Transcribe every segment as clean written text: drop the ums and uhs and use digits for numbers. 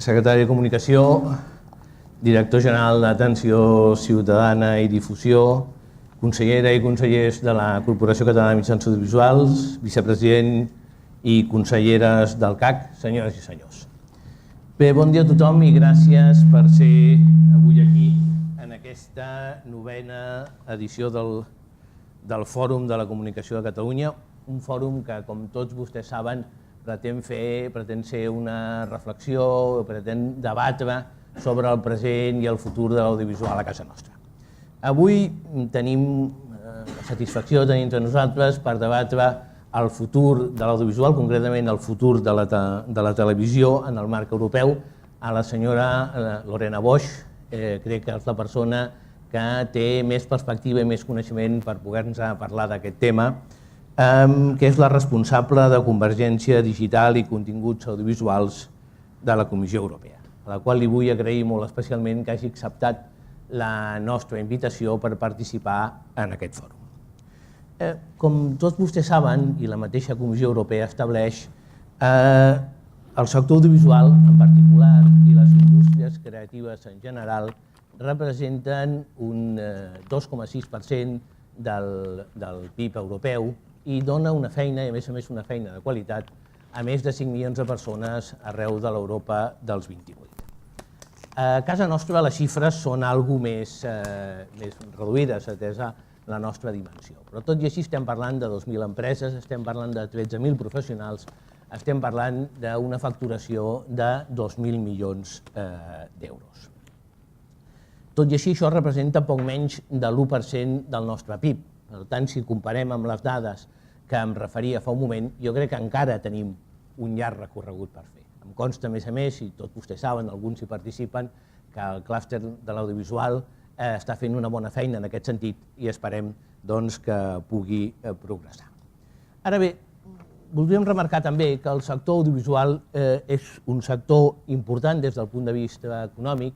secretari de Comunicació, director general d'Atenció Ciutadana i Difusió, consellera i consellers de la Corporació Catalana de Mitjans Audiovisuals, vicepresident i conselleres del CAC, senyores i senyors. Bé, bon dia a tothom i gràcies per ser avui aquí en aquesta novena edició del Fòrum de la Comunicació de Catalunya, un fòrum que, com tots vostès saben, pretén ser una reflexió, pretén debatre sobre el present i el futur de l'audiovisual a casa nostra. Avui tenim la satisfacció de tenir entre nosaltres per debatre el futur de l'audiovisual, concretament el futur de la televisió en el marc europeu, a la senyora Lorena Boix. Crec que és la persona que té més perspectiva i més coneixement per poder-nos parlar d'aquest tema, que és la responsable de Convergència Digital i Continguts Audiovisuals de la Comissió Europea, a la qual li vull agrair molt especialment que hagi acceptat la nostra invitació per participar en aquest fòrum. Com tots vostès saben, i la mateixa Comissió Europea estableix, el sector audiovisual en particular i les indústries creatives en general representen un 2,6% del PIB europeu i dona una feina, i a més una feina de qualitat, a més de 5 milions de persones arreu de l'Europa dels 28. A casa nostra les xifres són algo més reduïdes, atesa la nostra dimensió. Però tot i així estem parlant de 2.000 empreses, estem parlant de 13.000 professionals, estem parlant d'una facturació de 2.000 milions d'euros. Tot i així, això representa poc menys de l'1% del nostre PIB. Per tant, si comparem amb les dades que em referia fa un moment, jo crec que encara tenim un llarg recorregut per fer. Em consta, a més, i tots vostès saben, alguns hi participen, que el clúster de l'audiovisual està fent una bona feina en aquest sentit i esperem que pugui progressar. Ara bé, voldríem remarcar també que el sector audiovisual és un sector important des del punt de vista econòmic,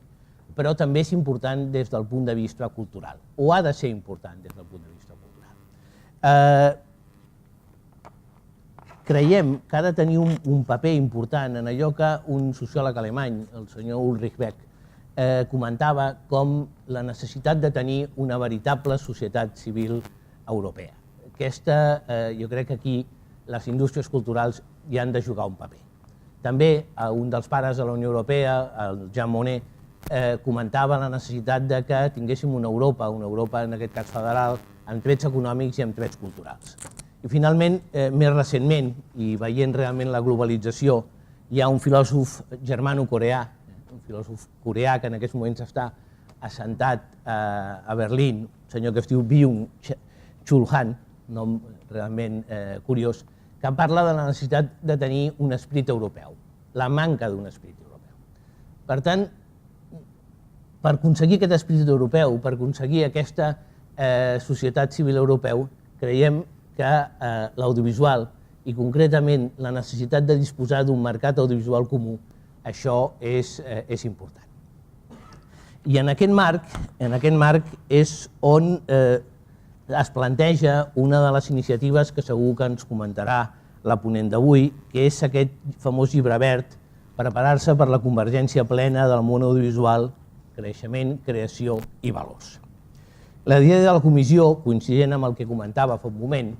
però també és important des del punt de vista cultural, o ha de ser important des del punt de vista cultural. Creiem que ha de tenir un paper important en allò que un sociòleg alemany, el senyor Ulrich Beck, comentava com la necessitat de tenir una veritable societat civil europea. Jo crec que aquí les indústries culturals hi han de jugar un paper. També un dels pares de la Unió Europea, el Jean Monnet, comentava la necessitat que tinguéssim una Europa en aquest cas federal, amb trets econòmics i amb trets culturals. I finalment, més recentment, i veient realment la globalització, hi ha un filòsof germano-coreà, un filòsof coreà que en aquests moments està assentat a Berlín, un senyor que es diu Byung-Chul Han, nom realment curiós, que parla de la necessitat de tenir un esperit europeu, la manca d'un esperit europeu. Per tant, per aconseguir aquest esperit europeu, per aconseguir aquesta societat civil europeu, creiem que l'audiovisual i concretament la necessitat de disposar d'un mercat audiovisual comú, això és important. I en aquest marc és on es planteja una de les iniciatives que segur que ens comentarà la ponent d'avui, que és aquest famós llibre verd, preparar-se per la convergència plena del món audiovisual, creixement, creació i valors. La idea de la comissió, coincident amb el que comentava fa un moment,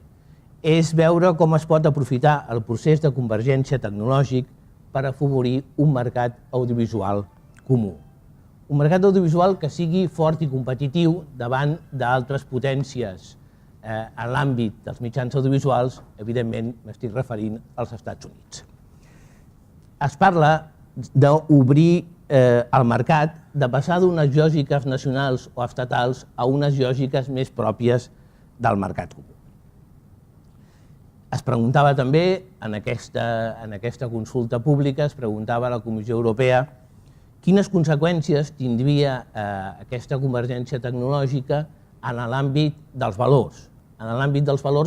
és veure com es pot aprofitar el procés de convergència tecnològic per afavorir un mercat audiovisual comú. Un mercat audiovisual que sigui fort i competitiu davant d'altres potències en l'àmbit dels mitjans audiovisuals, evidentment m'estic referint als Estats Units. Es parla d'obrir el mercat, de passar d'unes lògiques nacionals o estatals a unes lògiques més pròpies del mercat comú. Es preguntava també, en aquesta consulta pública, es preguntava a la Comissió Europea quines conseqüències tindria aquesta convergència tecnològica en l'àmbit dels valors,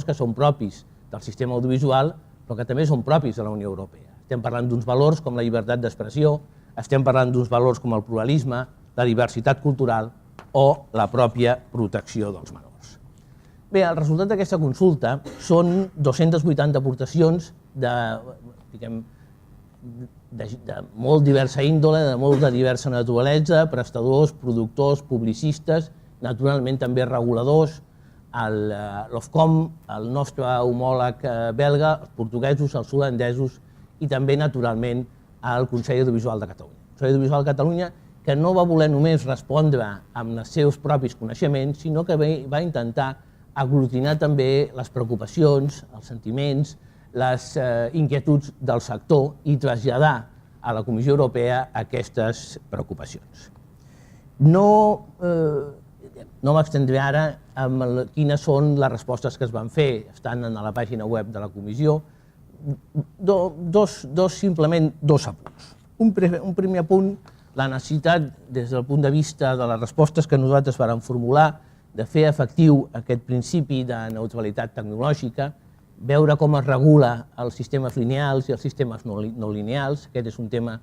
que són propis del sistema audiovisual, però que també són propis de la Unió Europea. Estem parlant d'uns valors com la llibertat d'expressió, estem parlant d'uns valors com el pluralisme, la diversitat cultural o la pròpia protecció dels menors. Bé, el resultat d'aquesta consulta són 280 aportacions de molt diversa índole, de molt de diversa naturalesa, prestadors, productors, publicistes, naturalment també reguladors, l'Ofcom, el nostre homòleg belga, els portuguesos, els holandesos i també, naturalment, el Consell Audiovisual de Catalunya. El Consell Audiovisual de Catalunya que no va voler només respondre amb els seus propis coneixements, sinó que va intentar aglutinar també les preocupacions, els sentiments, les inquietuds del sector i traslladar a la Comissió Europea aquestes preocupacions. No m'extendré ara amb quines són les respostes que es van fer, estan a la pàgina web de la Comissió. Simplement dos apunts. Un primer apunt, la necessitat, des del punt de vista de les respostes que nosaltres vàrem formular, de fer efectiu aquest principi de neutralitat tecnològica, veure com es regula els sistemes lineals i els sistemes no lineals. Aquest és un tema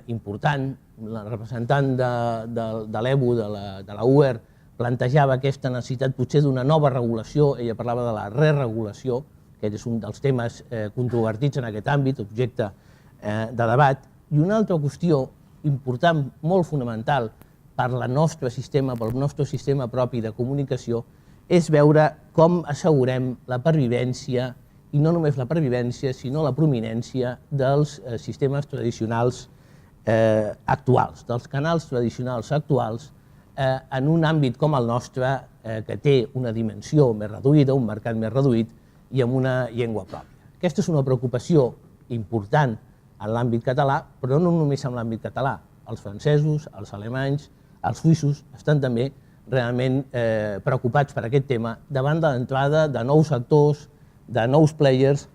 important. La representant de l'EBU, de la UER, plantejava aquesta necessitat potser d'una nova regulació. Ella parlava de la reregulació, que és un dels temes controvertits en aquest àmbit, objecte de debat. I una altra qüestió important, molt fonamental, pel nostre sistema propi de comunicació, és veure com assegurem la pervivència, i no només la pervivència, sinó la prominència dels sistemes tradicionals actuals, dels canals tradicionals actuals, en un àmbit com el nostre, que té una dimensió més reduïda, un mercat més reduït i amb una llengua pròpia. Aquesta és una preocupació important en l'àmbit català, però no només en l'àmbit català. Els francesos, els alemanys, els suïssos estan també realment preocupats per aquest tema davant de l'entrada de nous actors, de nous players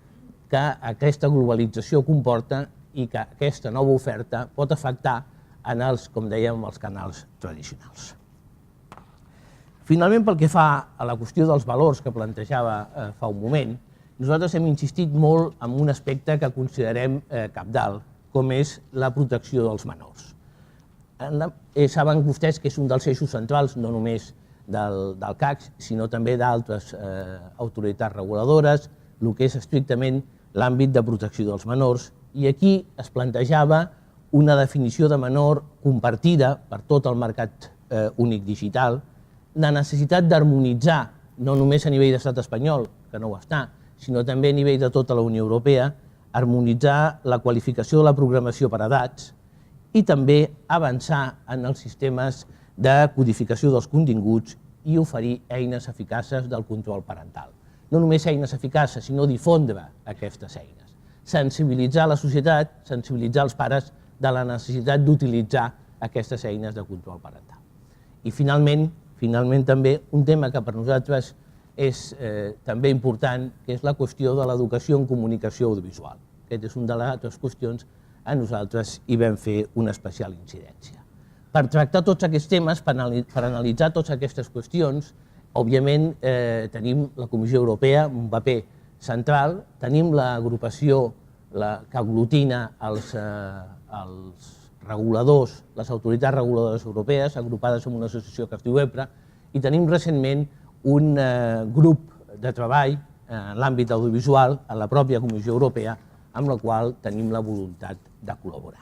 que aquesta globalització comporta i que aquesta nova oferta pot afectar en els, com dèiem, els canals tradicionals. Finalment, pel que fa a la qüestió dels valors que plantejava fa un moment, nosaltres hem insistit molt en un aspecte que considerem cabdal, com és la protecció dels menors. Saben vostès que és un dels eixos centrals, no només del CAC, sinó també d'altres autoritats reguladores, el que és estrictament l'àmbit de protecció dels menors. I aquí es plantejava una definició de menor compartida per tot el mercat únic digital, la necessitat d'harmonitzar, no només a nivell d'estat espanyol, que no ho està, sinó també a nivell de tota la Unió Europea, harmonitzar la qualificació de la programació per edats, i també avançar en els sistemes de codificació dels continguts i oferir eines eficaces del control parental. No només eines eficaces, sinó difondre aquestes eines. Sensibilitzar la societat, sensibilitzar els pares de la necessitat d'utilitzar aquestes eines de control parental. I finalment també un tema que per nosaltres és també important, que és la qüestió de l'educació en comunicació audiovisual. Aquesta és una de les altres qüestions a nosaltres hi vam fer una especial incidència. Per tractar tots aquests temes, per analitzar totes aquestes qüestions, òbviament tenim la Comissió Europea, un paper central, tenim l'agrupació que aglutina els reguladors, les autoritats reguladores europees, agrupades en una associació que es diu EPRA, i tenim recentment un grup de treball en l'àmbit audiovisual, a la pròpia Comissió Europea, amb la qual tenim la voluntat de col·laborar.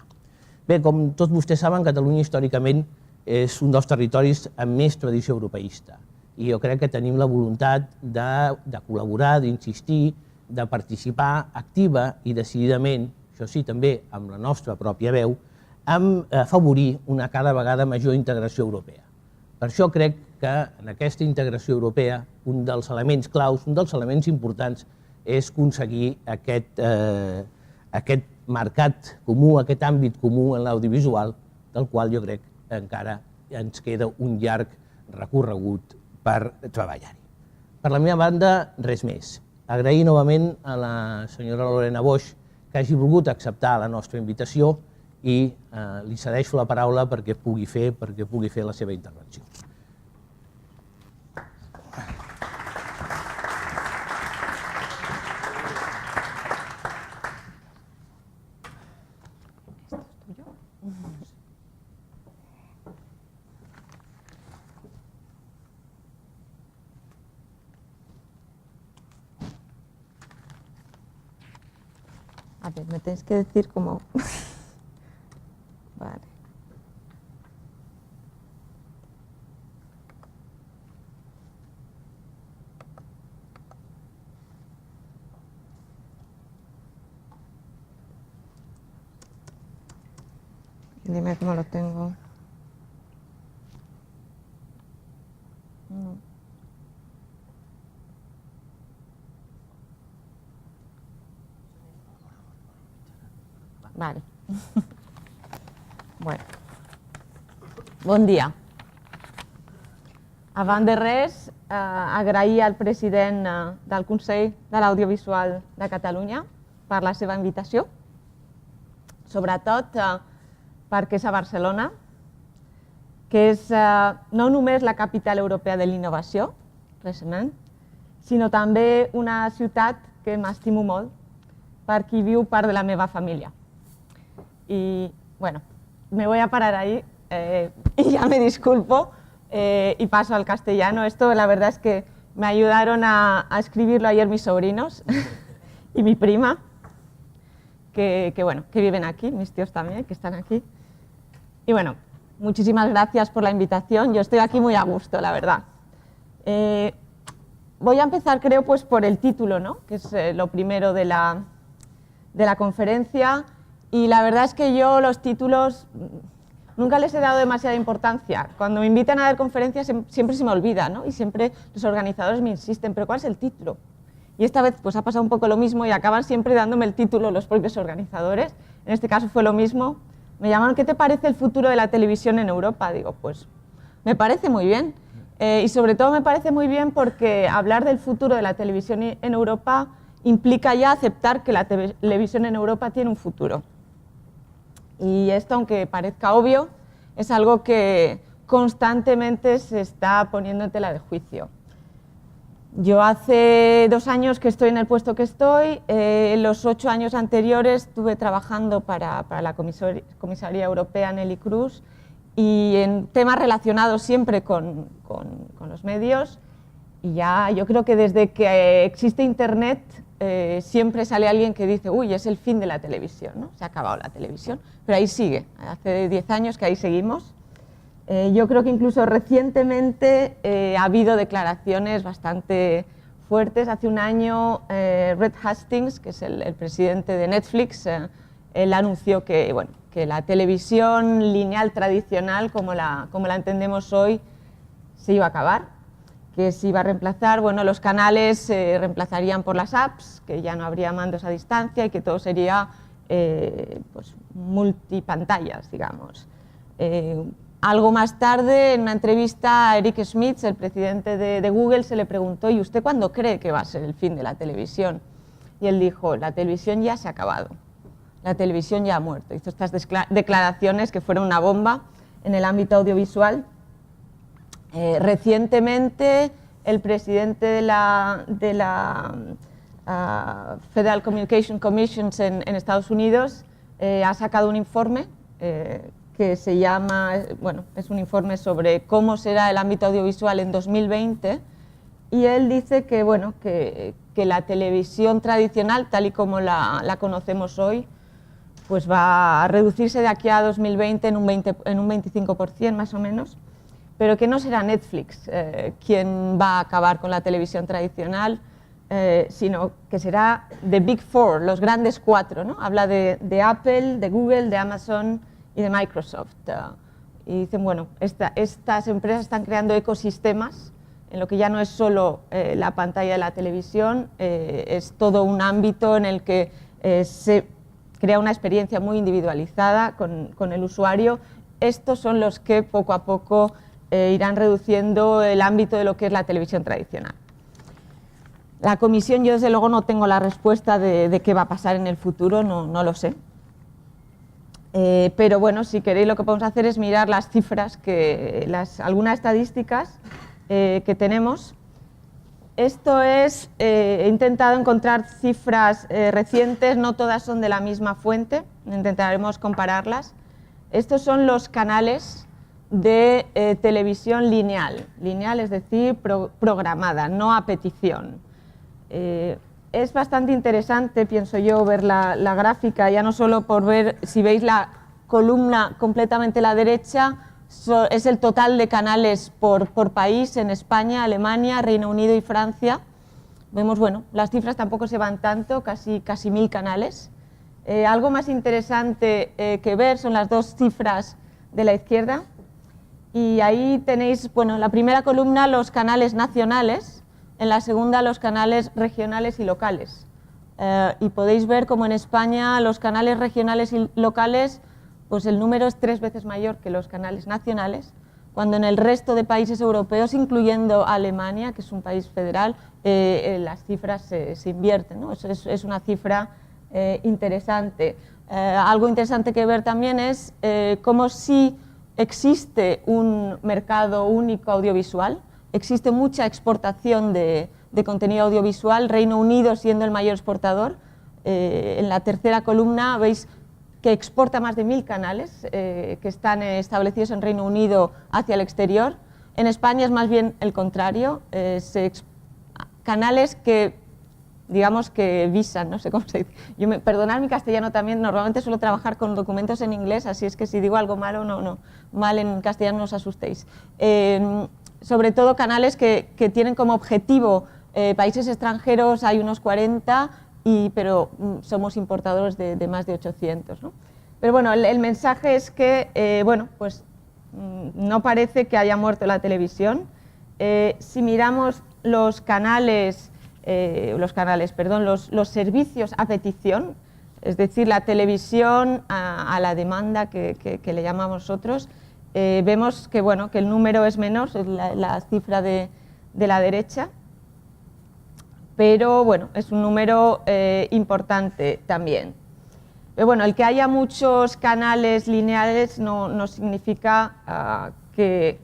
Bé, com tots vostès saben, Catalunya històricament és un dels territoris amb més tradició europeista i jo crec que tenim la voluntat de col·laborar, d'insistir, de participar activa i decididament, això sí també amb la nostra pròpia veu, en afavorir una cada vegada major integració europea. Per això crec que en aquesta integració europea un dels elements claus, un dels elements importants és aconseguir aquest mercat comú, aquest àmbit comú en l'audiovisual, del qual jo crec que encara ens queda un llarg recorregut per treballar-hi. Per la meva banda, res més. Agrair novament a la senyora Lorena Boix que hagi volgut acceptar la nostra invitació i li cedeixo la paraula perquè pugui fer la seva intervenció. A ver, me tenéis que decir cómo... Dime cómo lo tengo. No. Vale. Bueno. Bon dia. Abans de res, agrair al president del Consell de l'Audiovisual de Catalunya per la seva invitació, sobretot perquè és a Barcelona, que és no només la capital europea de l'innovació, recentment, sinó també una ciutat que m'estimo molt per qui viu part de la meva família. Y bueno, me voy a parar ahí y ya me disculpo y paso al castellano. Esto la verdad es que me ayudaron a escribirlo ayer mis sobrinos y mi prima, que viven aquí, mis tíos también, que están aquí. Y bueno, muchísimas gracias por la invitación. Yo estoy aquí muy a gusto, la verdad. Voy a empezar, creo, pues por el título, ¿no? Que es lo primero de la conferencia. Y la verdad es que yo los títulos nunca les he dado demasiada importancia. Cuando me invitan a dar conferencias siempre se me olvida, ¿no? Y siempre los organizadores me insisten, ¿pero cuál es el título? Y esta vez pues ha pasado un poco lo mismo y acaban siempre dándome el título los propios organizadores. En este caso fue lo mismo. Me llamaron, ¿qué te parece el futuro de la televisión en Europa? Digo, pues me parece muy bien. Y sobre todo me parece muy bien porque hablar del futuro de la televisión en Europa implica ya aceptar que la televisión en Europa tiene un futuro. Y esto, aunque parezca obvio, es algo que constantemente se está poniendo en tela de juicio. Yo hace 2 años que estoy en el puesto que estoy, los 8 años anteriores estuve trabajando para la Comisaría Europea Neelie Kroes y en temas relacionados siempre con los medios. Y ya yo creo que desde que existe Internet siempre sale alguien que dice, uy, es el fin de la televisión, ¿no? Se ha acabado la televisión, pero ahí sigue, hace 10 años que ahí seguimos. Yo creo que incluso recientemente ha habido declaraciones bastante fuertes. Hace un año Reed Hastings, que es el presidente de Netflix, él anunció que, bueno, que la televisión lineal tradicional, como la entendemos hoy, se iba a acabar, que se iba a reemplazar, bueno, los canales se reemplazarían por las apps, que ya no habría mandos a distancia y que todo sería pues, multipantallas, digamos. Algo más tarde, en una entrevista a Eric Schmidt, el presidente de Google, se le preguntó, ¿y usted cuándo cree que va a ser el fin de la televisión? Y él dijo, la televisión ya se ha acabado, la televisión ya ha muerto. Hizo estas declaraciones que fueron una bomba en el ámbito audiovisual. Recientemente, el presidente de la Federal Communication Commission en Estados Unidos ha sacado un informe que se llama, bueno, es un informe sobre cómo será el ámbito audiovisual en 2020 y él dice que, bueno, que la televisión tradicional, tal y como la conocemos hoy, pues va a reducirse de aquí a 2020 en un 25% más o menos, pero que no será Netflix quien va a acabar con la televisión tradicional, sino que será The Big Four, los grandes 4, ¿no? Habla de Apple, de Google, de Amazon y de Microsoft. Y dicen, bueno, estas empresas están creando ecosistemas en lo que ya no es solo la pantalla de la televisión, es todo un ámbito en el que se crea una experiencia muy individualizada con el usuario. Estos son los que poco a poco irán reduciendo el ámbito de lo que es la televisión tradicional. La comisión, yo desde luego no tengo la respuesta de qué va a pasar en el futuro, no lo sé. Pero bueno, si queréis lo que podemos hacer es mirar las cifras, algunas estadísticas que tenemos. Esto es, he intentado encontrar cifras recientes, no todas son de la misma fuente, intentaremos compararlas. Estos son los canales de televisión lineal, es decir, programada, no a petición. Es bastante interesante, pienso yo, ver la gráfica, ya no solo por ver, si veis la columna completamente a la derecha, es el total de canales por país, en España, Alemania, Reino Unido y Francia. Vemos, bueno, las cifras tampoco se van tanto, casi 1000 canales. Algo más interesante que ver son las dos cifras de la izquierda. Y ahí tenéis, bueno, en la primera columna los canales nacionales, en la segunda los canales regionales y locales. Y podéis ver como en España los canales regionales y locales, pues el número es 3 veces mayor que los canales nacionales, cuando en el resto de países europeos, incluyendo Alemania, que es un país federal, las cifras se invierten, ¿no? Es una cifra interesante. Algo interesante que ver también es cómo si existe un mercado único audiovisual, existe mucha exportación de contenido audiovisual, Reino Unido siendo el mayor exportador. En la tercera columna veis que exporta más de 1000 canales que están establecidos en Reino Unido hacia el exterior. En España es más bien el contrario, canales que, digamos, que visan, no sé cómo se dice. Perdonad mi castellano también, normalmente suelo trabajar con documentos en inglés, así es que si digo algo malo, mal en castellano no os asustéis. Sobre todo canales que tienen como objetivo países extranjeros, hay unos 40, pero somos importadores de más de 800, ¿no? Pero bueno, el mensaje es que, bueno, pues no parece que haya muerto la televisión. Si miramos los servicios a petición, es decir, la televisión a la demanda que le llamamos nosotros, vemos que, bueno, que el número es menor, es la cifra de la derecha, pero bueno, es un número importante también. Pero bueno, el que haya muchos canales lineales no significa que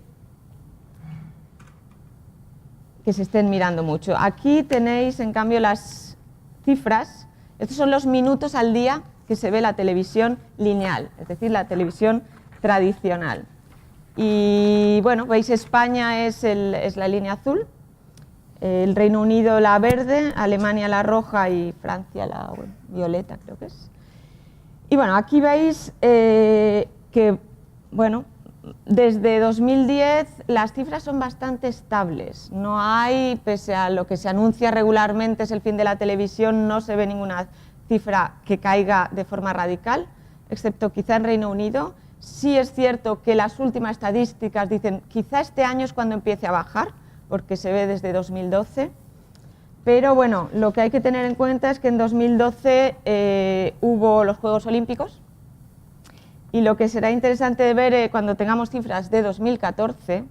se estén mirando mucho. Aquí tenéis, en cambio, las cifras. Estos son los minutos al día que se ve la televisión lineal, es decir, la televisión tradicional. Y bueno, veis, España es la línea azul, el Reino Unido la verde, Alemania la roja y Francia la violeta, creo que es. Y bueno, aquí veis que, bueno, desde 2010 las cifras son bastante estables. No hay, pese a lo que se anuncia regularmente es el fin de la televisión, no se ve ninguna cifra que caiga de forma radical, excepto quizá en Reino Unido. Sí es cierto que las últimas estadísticas dicen quizá este año es cuando empiece a bajar, porque se ve desde 2012. Pero bueno, lo que hay que tener en cuenta es que en 2012 hubo los Juegos Olímpicos, y lo que será interesante de ver cuando tengamos cifras de 2014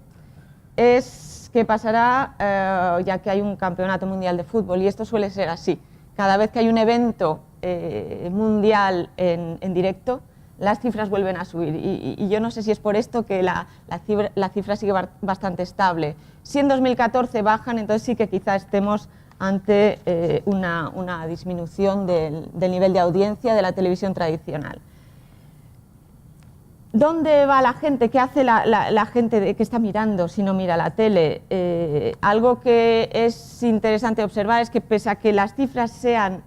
es qué pasará, ya que hay un campeonato mundial de fútbol, y esto suele ser así. Cada vez que hay un evento mundial en directo, las cifras vuelven a subir, y yo no sé si es por esto que la cifra sigue bastante estable. Si en 2014 bajan, entonces sí que quizá estemos ante una disminución del nivel de audiencia de la televisión tradicional. ¿Dónde va la gente? ¿Qué hace la gente que está mirando si no mira la tele? Algo que es interesante observar es que pese a que las cifras sean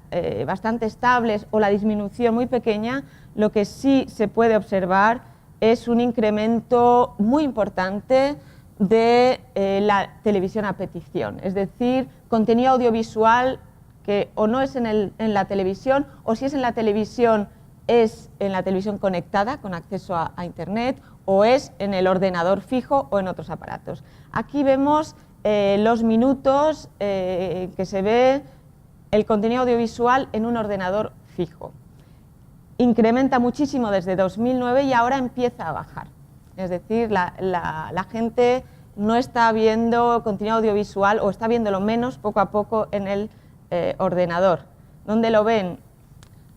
bastante estables o la disminución muy pequeña, lo que sí se puede observar es un incremento muy importante de la televisión a petición, es decir, contenido audiovisual que o no es en la televisión, o si es en la televisión es en la televisión conectada con acceso a internet, o es en el ordenador fijo o en otros aparatos. Aquí vemos los minutos que se ve el contenido audiovisual en un ordenador fijo. Incrementa muchísimo desde 2009 y ahora empieza a bajar. Es decir, la gente no está viendo contenido audiovisual, o está viéndolo menos poco a poco en el ordenador. ¿Dónde lo ven?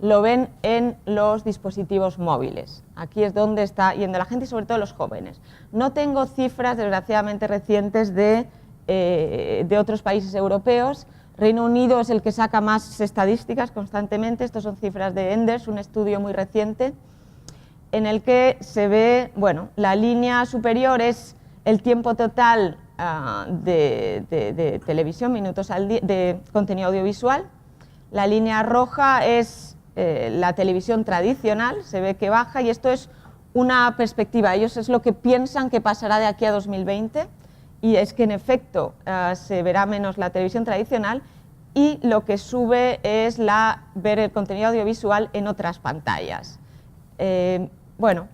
Lo ven en los dispositivos móviles. Aquí es donde está yendo la gente, y sobre todo los jóvenes. No tengo cifras, desgraciadamente, recientes de otros países europeos. Reino Unido es el que saca más estadísticas constantemente. Estas son cifras de Enders, un estudio muy reciente, en el que se ve, bueno, la línea superior es el tiempo total de televisión, minutos al día, de contenido audiovisual. La línea roja es la televisión tradicional, se ve que baja, y esto es una perspectiva. Ellos es lo que piensan que pasará de aquí a 2020, y es que en efecto se verá menos la televisión tradicional, y lo que sube es ver el contenido audiovisual en otras pantallas. Bueno,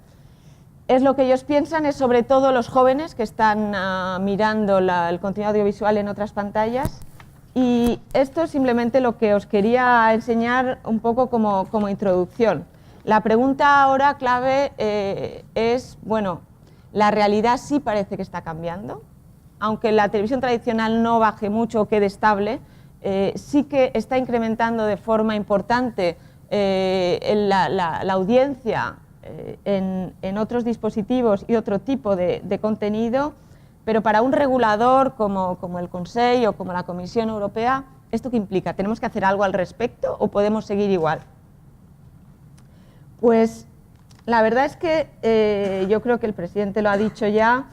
es lo que ellos piensan, es sobre todo los jóvenes que están mirando el contenido audiovisual en otras pantallas, y esto es simplemente lo que os quería enseñar un poco como introducción. La pregunta ahora clave es, bueno, la realidad sí parece que está cambiando, aunque la televisión tradicional no baje mucho o quede estable, sí que está incrementando de forma importante la audiencia en otros dispositivos y otro tipo de contenido, pero para un regulador como el Consejo o como la Comisión Europea, ¿esto qué implica? ¿Tenemos que hacer algo al respecto o podemos seguir igual? Pues la verdad es que yo creo que el presidente lo ha dicho ya,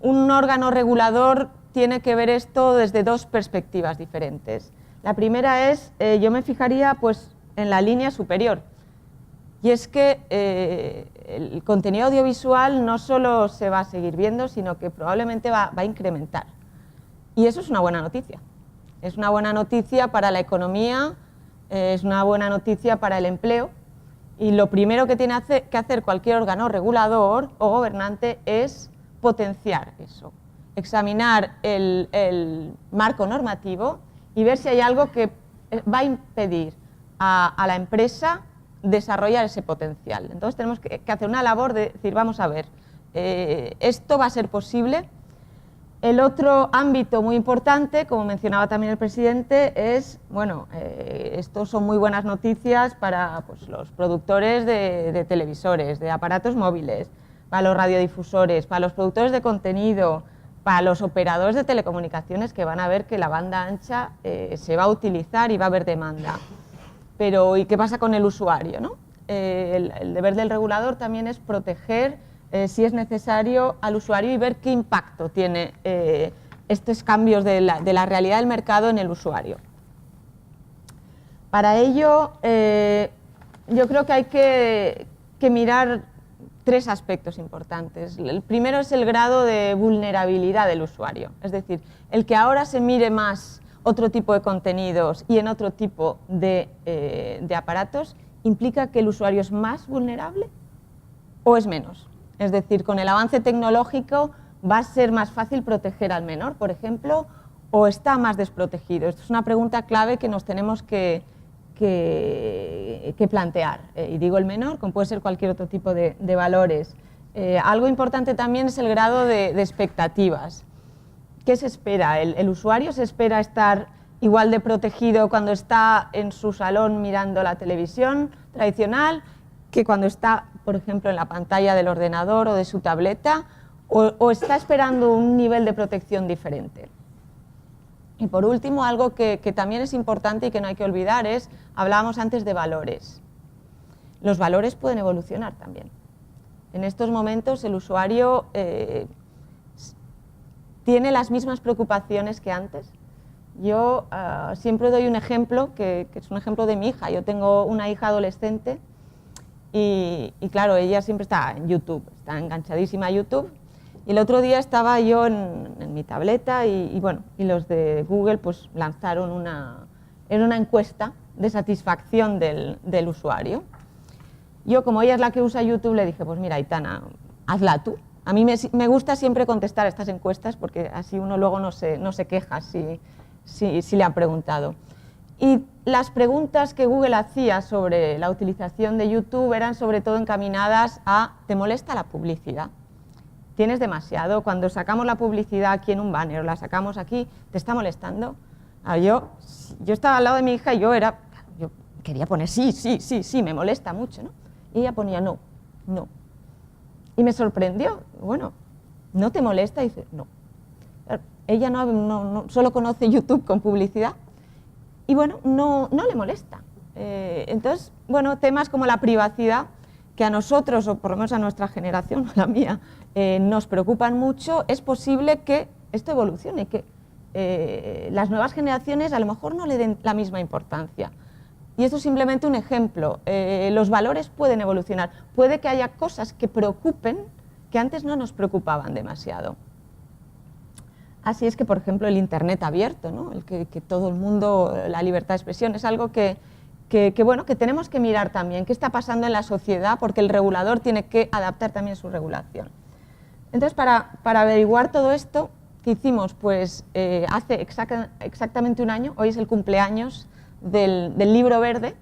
un órgano regulador tiene que ver esto desde dos perspectivas diferentes. La primera es, yo me fijaría pues, en la línea superior, y es que el contenido audiovisual no solo se va a seguir viendo, sino que probablemente va a incrementar. Y eso es una buena noticia. Es una buena noticia para la economía, es una buena noticia para el empleo, y lo primero que tiene que hacer cualquier órgano regulador o gobernante es potenciar eso, examinar el marco normativo y ver si hay algo que va a impedir a la empresa desarrollar ese potencial. Entonces tenemos que hacer una labor de decir, vamos a ver, esto va a ser posible. El otro ámbito muy importante, como mencionaba también el presidente, es, bueno, esto son muy buenas noticias para pues, los productores de televisores, de aparatos móviles, para los radiodifusores, para los productores de contenido, para los operadores de telecomunicaciones que van a ver que la banda ancha se va a utilizar y va a haber demanda. Pero, ¿y qué pasa con el usuario, no? El deber del regulador también es proteger, si es necesario, al usuario y ver qué impacto tiene estos cambios de la realidad del mercado en el usuario. Para ello, yo creo que hay que mirar tres aspectos importantes. El primero es el grado de vulnerabilidad del usuario, es decir, el que ahora se mire más otro tipo de contenidos y en otro tipo de aparatos, ¿implica que el usuario es más vulnerable o es menos? Es decir, con el avance tecnológico va a ser más fácil proteger al menor, por ejemplo, o está más desprotegido. Esto es una pregunta clave que nos tenemos que plantear. Y digo el menor, como puede ser cualquier otro tipo de valores. Algo importante también es el grado de expectativas. ¿Qué se espera? ¿El usuario se espera estar igual de protegido cuando está en su salón mirando la televisión tradicional que cuando está, por ejemplo, en la pantalla del ordenador o de su tableta? ¿O está esperando un nivel de protección diferente? Y por último, algo que también es importante y que no hay que olvidar es, hablábamos antes de valores. Los valores pueden evolucionar también. En estos momentos el usuario tiene las mismas preocupaciones que antes. Yo siempre doy un ejemplo, que es un ejemplo de mi hija. Yo tengo una hija adolescente y claro, ella siempre está en YouTube, está enganchadísima a YouTube. Y el otro día estaba yo en mi tableta y los de Google pues lanzaron una encuesta de satisfacción del usuario. Yo, como ella es la que usa YouTube, le dije, pues mira, Aitana, hazla tú. A mí me gusta siempre contestar estas encuestas porque así uno luego no se queja si le han preguntado. Y las preguntas que Google hacía sobre la utilización de YouTube eran sobre todo encaminadas a ¿te molesta la publicidad? ¿Tienes demasiado? Cuando sacamos la publicidad aquí en un banner o la sacamos aquí, ¿te está molestando? Yo estaba al lado de mi hija y yo quería poner sí, me molesta mucho, ¿no? Y ella ponía no. Y me sorprendió, bueno, ¿no te molesta? Y dice, no. Ella no solo conoce YouTube con publicidad y bueno, no le molesta. Entonces, bueno, temas como la privacidad, que a nosotros, o por lo menos a nuestra generación, a la mía, nos preocupan mucho, es posible que esto evolucione, que las nuevas generaciones a lo mejor no le den la misma importancia. Y esto es simplemente un ejemplo. Los valores pueden evolucionar. Puede que haya cosas que preocupen que antes no nos preocupaban demasiado. Así es que, por ejemplo, el Internet abierto, ¿no? El que todo el mundo, la libertad de expresión, es algo que tenemos que mirar también, qué está pasando en la sociedad, porque el regulador tiene que adaptar también su regulación. Entonces, para averiguar todo esto, ¿qué hicimos? Pues hace exactamente un año, hoy es el cumpleaños del Libro Verde,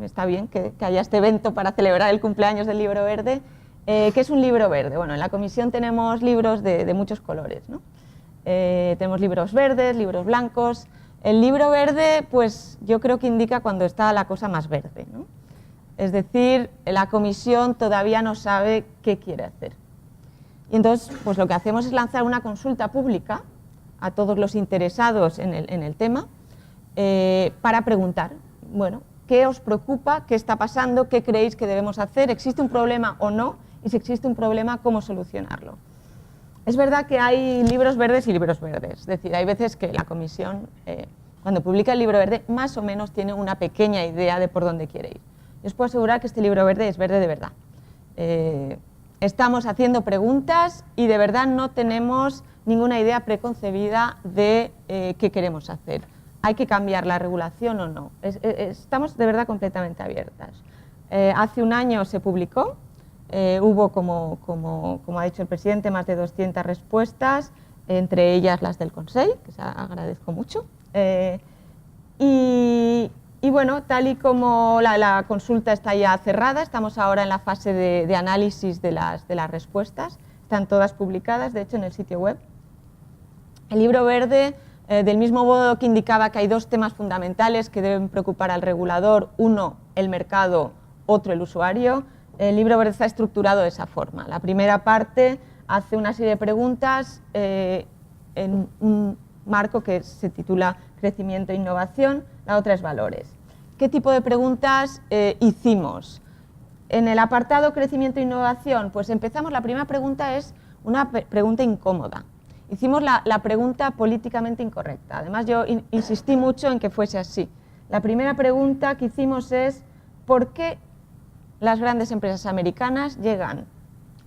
está bien que haya este evento para celebrar el cumpleaños del Libro Verde. ¿Qué es un libro verde? Bueno, en la comisión tenemos libros de muchos colores, ¿no? Tenemos libros verdes, libros blancos. El libro verde, pues yo creo que indica cuando está la cosa más verde, ¿no? Es decir, la comisión todavía no sabe qué quiere hacer. Y entonces, pues lo que hacemos es lanzar una consulta pública a todos los interesados en el tema para preguntar, bueno, ¿qué os preocupa? ¿Qué está pasando? ¿Qué creéis que debemos hacer? ¿Existe un problema o no? Y si existe un problema, ¿cómo solucionarlo? Es verdad que hay libros verdes y libros verdes, es decir, hay veces que la comisión, cuando publica el libro verde, más o menos tiene una pequeña idea de por dónde quiere ir. Yo os puedo asegurar que este libro verde es verde de verdad. Estamos haciendo preguntas y de verdad no tenemos ninguna idea preconcebida de qué queremos hacer. ¿Hay que cambiar la regulación o no? Estamos de verdad completamente abiertas. Hace un año se publicó. Hubo, como ha dicho el presidente, más de 200 respuestas, entre ellas las del Consell, que agradezco mucho. Y bueno, tal y como la consulta está ya cerrada, estamos ahora en la fase de análisis de las respuestas. Están todas publicadas, de hecho, en el sitio web. El libro verde, del mismo modo que indicaba que hay dos temas fundamentales que deben preocupar al regulador, uno, el mercado, otro, el usuario. El libro verde está estructurado de esa forma. La primera parte hace una serie de preguntas en un marco que se titula Crecimiento e Innovación, la otra es Valores. ¿Qué tipo de preguntas hicimos? En el apartado Crecimiento e Innovación, pues empezamos, la primera pregunta es una pregunta incómoda. Hicimos la pregunta políticamente incorrecta. Además, yo insistí mucho en que fuese así. La primera pregunta que hicimos es ¿por qué las grandes empresas americanas llegan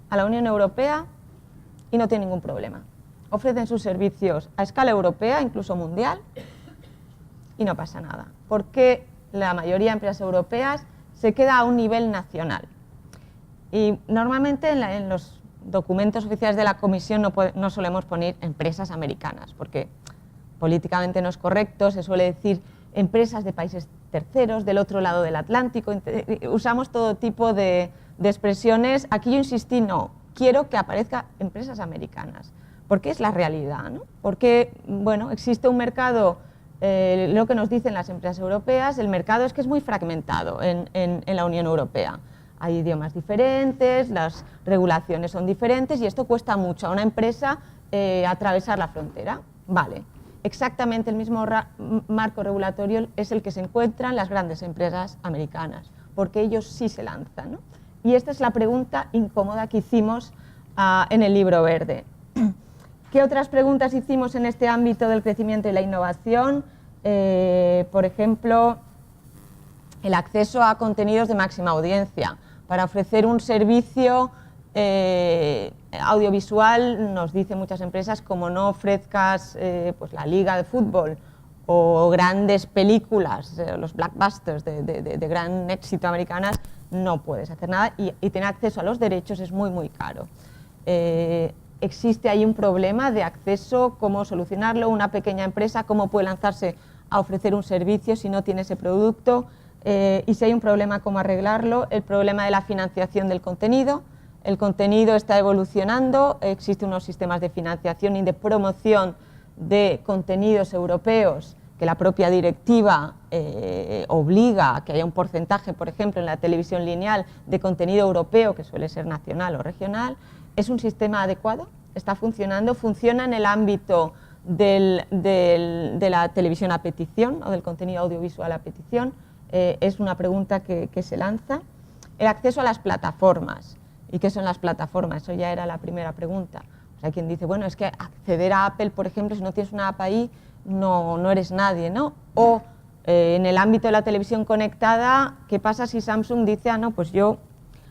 a la Unión Europea y no tienen ningún problema? Ofrecen sus servicios a escala europea, incluso mundial, y no pasa nada. ¿Por qué la mayoría de empresas europeas se queda a un nivel nacional? Y normalmente en los documentos oficiales de la Comisión no solemos poner empresas americanas, porque políticamente no es correcto, se suele decir empresas de países terceros, del otro lado del Atlántico, usamos todo tipo de expresiones. Aquí yo insistí, no, quiero que aparezca empresas americanas, porque es la realidad, ¿no? Porque, bueno, existe un mercado, lo que nos dicen las empresas europeas, el mercado es que es muy fragmentado en la Unión Europea. Hay idiomas diferentes, las regulaciones son diferentes y esto cuesta mucho a una empresa atravesar la frontera. Vale. Exactamente el mismo marco regulatorio es el que se encuentran las grandes empresas americanas, porque ellos sí se lanzan, ¿no? Y esta es la pregunta incómoda que hicimos en el libro verde. ¿Qué otras preguntas hicimos en este ámbito del crecimiento y la innovación? Por ejemplo, el acceso a contenidos de máxima audiencia. Para ofrecer un servicio audiovisual, nos dicen muchas empresas, como no ofrezcas pues la liga de fútbol o grandes películas, los blockbusters de gran éxito americanas, no puedes hacer nada y tener acceso a los derechos es muy, muy caro. Existe ahí un problema de acceso, cómo solucionarlo, una pequeña empresa, cómo puede lanzarse a ofrecer un servicio si no tiene ese producto, y si hay un problema, cómo arreglarlo, el problema de la financiación del contenido. El contenido está evolucionando, existen unos sistemas de financiación y de promoción de contenidos europeos que la propia directiva obliga a que haya un porcentaje, por ejemplo, en la televisión lineal de contenido europeo, que suele ser nacional o regional. ¿Es un sistema adecuado? ¿Está funcionando? ¿Funciona en el ámbito de la televisión a petición o del contenido audiovisual a petición? Es una pregunta que se lanza. El acceso a las plataformas. ¿Y qué son las plataformas? Eso ya era la primera pregunta. O sea, quien dice, bueno, es que acceder a Apple, por ejemplo, si no tienes una app ahí, no eres nadie, ¿no? O en el ámbito de la televisión conectada, ¿qué pasa si Samsung dice, ah, no, pues yo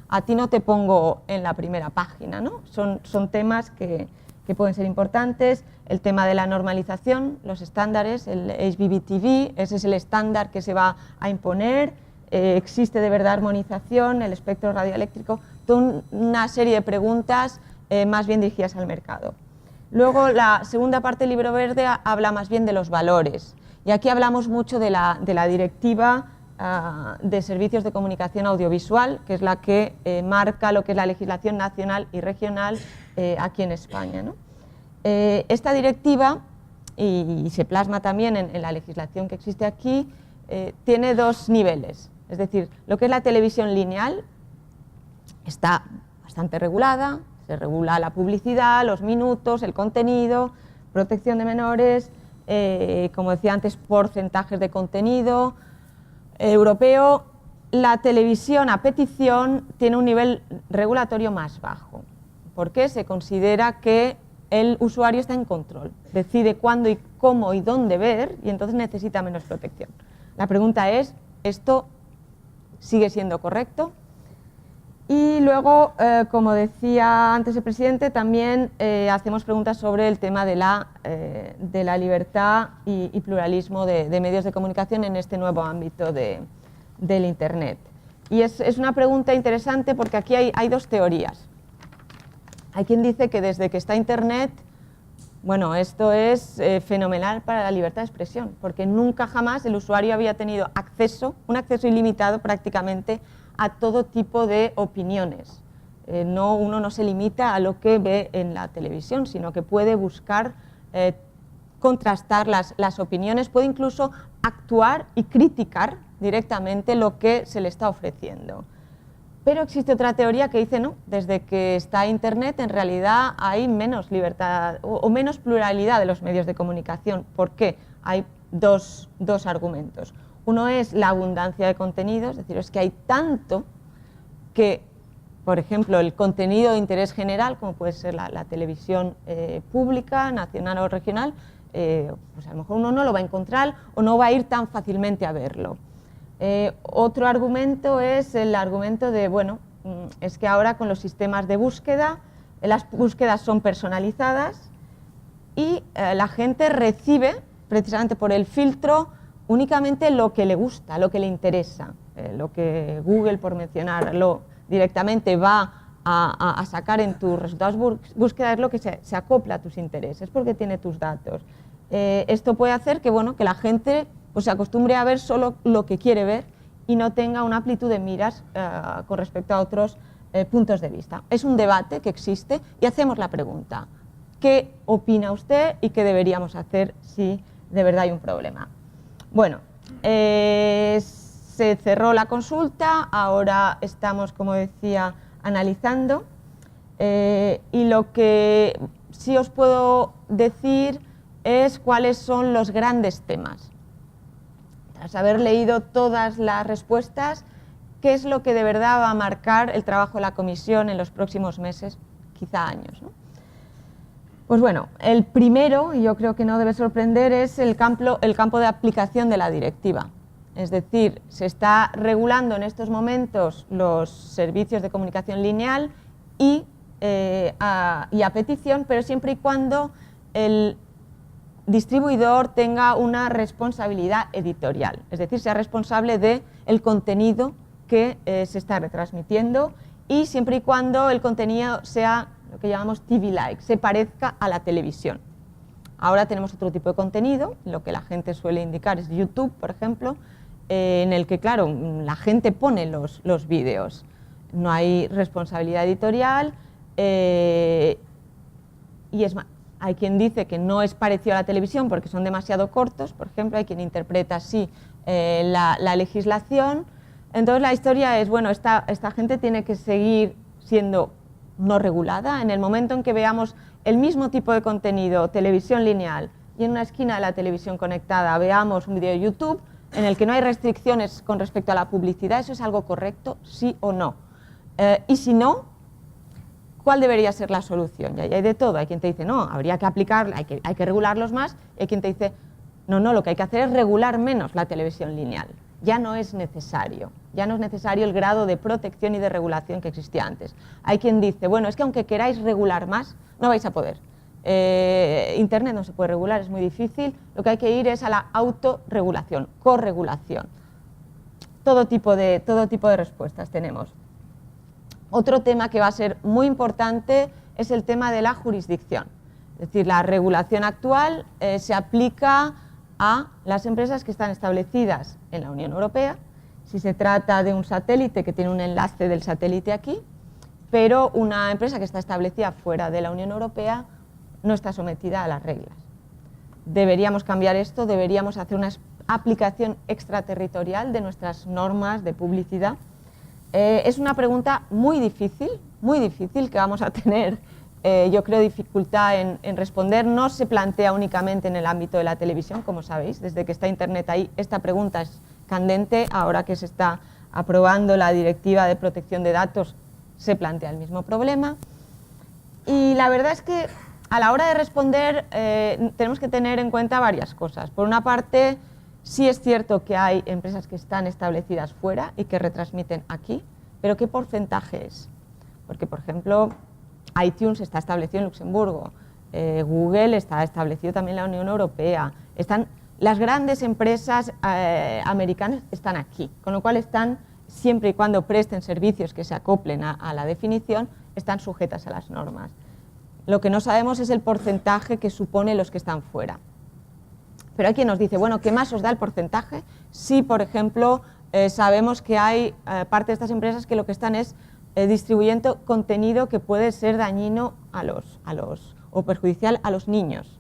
a ti no te pongo en la primera página, ¿no? Son temas que que pueden ser importantes, el tema de la normalización, los estándares, el HbbTV, ese es el estándar que se va a imponer, existe de verdad armonización, el espectro radioeléctrico, toda una serie de preguntas más bien dirigidas al mercado. Luego la segunda parte del libro verde habla más bien de los valores, y aquí hablamos mucho de la directiva de servicios de comunicación audiovisual, que es la que marca lo que es la legislación nacional y regional aquí en España, ¿no? Esta directiva, y se plasma también en la legislación que existe aquí, tiene dos niveles, es decir, lo que es la televisión lineal está bastante regulada, se regula la publicidad, los minutos, el contenido, protección de menores, como decía antes, porcentajes de contenido europeo. La televisión a petición tiene un nivel regulatorio más bajo, porque se considera que el usuario está en control, decide cuándo y cómo y dónde ver, y entonces necesita menos protección. La pregunta es, ¿esto sigue siendo correcto? Y luego, como decía antes el presidente, también hacemos preguntas sobre el tema de la libertad y pluralismo de medios de comunicación en este nuevo ámbito del Internet. Y es una pregunta interesante porque aquí hay dos teorías. Hay quien dice que desde que está Internet, bueno, esto es fenomenal para la libertad de expresión, porque nunca jamás el usuario había tenido acceso, un acceso ilimitado prácticamente, a todo tipo de opiniones. Uno no se limita a lo que ve en la televisión, sino que puede buscar contrastar las opiniones, puede incluso actuar y criticar directamente lo que se le está ofreciendo. Pero existe otra teoría que dice, no, desde que está Internet en realidad hay menos libertad o menos pluralidad de los medios de comunicación. ¿Por qué? Hay dos argumentos. Uno es la abundancia de contenidos, es decir, es que hay tanto que, por ejemplo, el contenido de interés general, como puede ser la televisión pública, nacional o regional, pues a lo mejor uno no lo va a encontrar o no va a ir tan fácilmente a verlo. Otro argumento es el argumento de, bueno, es que ahora con los sistemas de búsqueda, las búsquedas son personalizadas y la gente recibe, precisamente por el filtro, únicamente lo que le gusta, lo que le interesa, lo que Google, por mencionarlo, directamente va a sacar en tus resultados búsqueda es lo que se acopla a tus intereses, porque tiene tus datos. Esto puede hacer que, bueno, que la gente pues, se acostumbre a ver solo lo que quiere ver y no tenga una amplitud de miras con respecto a otros puntos de vista. Es un debate que existe y hacemos la pregunta, ¿qué opina usted y qué deberíamos hacer si de verdad hay un problema? Bueno, se cerró la consulta, ahora estamos, como decía, analizando y lo que sí os puedo decir es cuáles son los grandes temas. Tras haber leído todas las respuestas, ¿qué es lo que de verdad va a marcar el trabajo de la comisión en los próximos meses, quizá años, ¿no? Pues bueno, el primero, y yo creo que no debe sorprender, es el campo de aplicación de la directiva. Es decir, se está regulando en estos momentos los servicios de comunicación lineal y a petición, pero siempre y cuando el distribuidor tenga una responsabilidad editorial, es decir, sea responsable del contenido que se está retransmitiendo y siempre y cuando el contenido sea lo que llamamos TV-like, se parezca a la televisión. Ahora tenemos otro tipo de contenido, lo que la gente suele indicar es YouTube, por ejemplo, en el que, claro, la gente pone los vídeos. No hay responsabilidad editorial y es más, hay quien dice que no es parecido a la televisión porque son demasiado cortos, por ejemplo, hay quien interpreta así la legislación. Entonces la historia es, bueno, esta gente tiene que seguir siendo no regulada. En el momento en que veamos el mismo tipo de contenido, televisión lineal, y en una esquina de la televisión conectada veamos un vídeo de YouTube en el que no hay restricciones con respecto a la publicidad, ¿eso es algo correcto, sí o no? Y si no, ¿cuál debería ser la solución? Y ahí hay de todo. Hay quien te dice, no, habría que aplicar, hay que regularlos más, y hay quien te dice, no, lo que hay que hacer es regular menos la televisión lineal. Ya no es necesario el grado de protección y de regulación que existía antes. Hay quien dice, bueno, es que aunque queráis regular más, no vais a poder. Internet no se puede regular, es muy difícil. Lo que hay que ir es a la autorregulación, corregulación. Todo tipo de respuestas tenemos. Otro tema que va a ser muy importante es el tema de la jurisdicción. Es decir, la regulación actual se aplica a las empresas que están establecidas en la Unión Europea, si se trata de un satélite que tiene un enlace del satélite aquí, pero una empresa que está establecida fuera de la Unión Europea no está sometida a las reglas. Deberíamos cambiar esto, deberíamos hacer una aplicación extraterritorial de nuestras normas de publicidad. Es una pregunta muy difícil que vamos a tener, yo creo, dificultad en responder. No se plantea únicamente en el ámbito de la televisión, como sabéis, desde que está Internet ahí, esta pregunta es candente. Ahora que se está aprobando la Directiva de Protección de Datos, se plantea el mismo problema. Y la verdad es que a la hora de responder tenemos que tener en cuenta varias cosas. Por una parte, sí es cierto que hay empresas que están establecidas fuera y que retransmiten aquí, pero ¿qué porcentaje es? Porque, por ejemplo, iTunes está establecido en Luxemburgo, Google está establecido también en la Unión Europea, las grandes empresas americanas están aquí, con lo cual están, siempre y cuando presten servicios que se acoplen a la definición, están sujetas a las normas. Lo que no sabemos es el porcentaje que supone los que están fuera. Pero hay quien nos dice, bueno, ¿qué más os da el porcentaje? Si, por ejemplo, sabemos que hay parte de estas empresas que lo que están es distribuyendo contenido que puede ser dañino o perjudicial a los niños,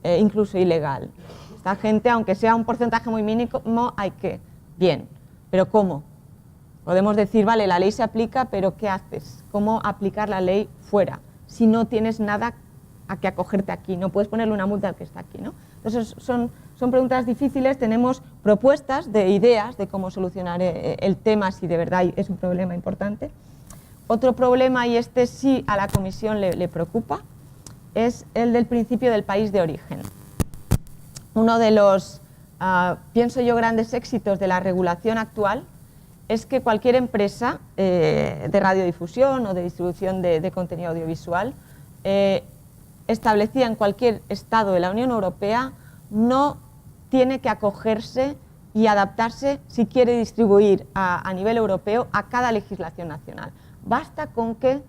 incluso ilegal. Esta gente, aunque sea un porcentaje muy mínimo, hay que... Bien, pero ¿cómo? Podemos decir, vale, la ley se aplica, pero ¿qué haces? ¿Cómo aplicar la ley fuera? Si no tienes nada a que acogerte aquí, no puedes ponerle una multa al que está aquí, ¿no? Entonces son preguntas difíciles, tenemos propuestas de ideas de cómo solucionar el tema si de verdad es un problema importante. Otro problema, y este sí a la Comisión le preocupa, es el del principio del país de origen. Uno de los, pienso yo, grandes éxitos de la regulación actual es que cualquier empresa de radiodifusión o de distribución de contenido audiovisual establecida en cualquier estado de la Unión Europea no tiene que acogerse y adaptarse si quiere distribuir a nivel europeo a cada legislación nacional. Basta con que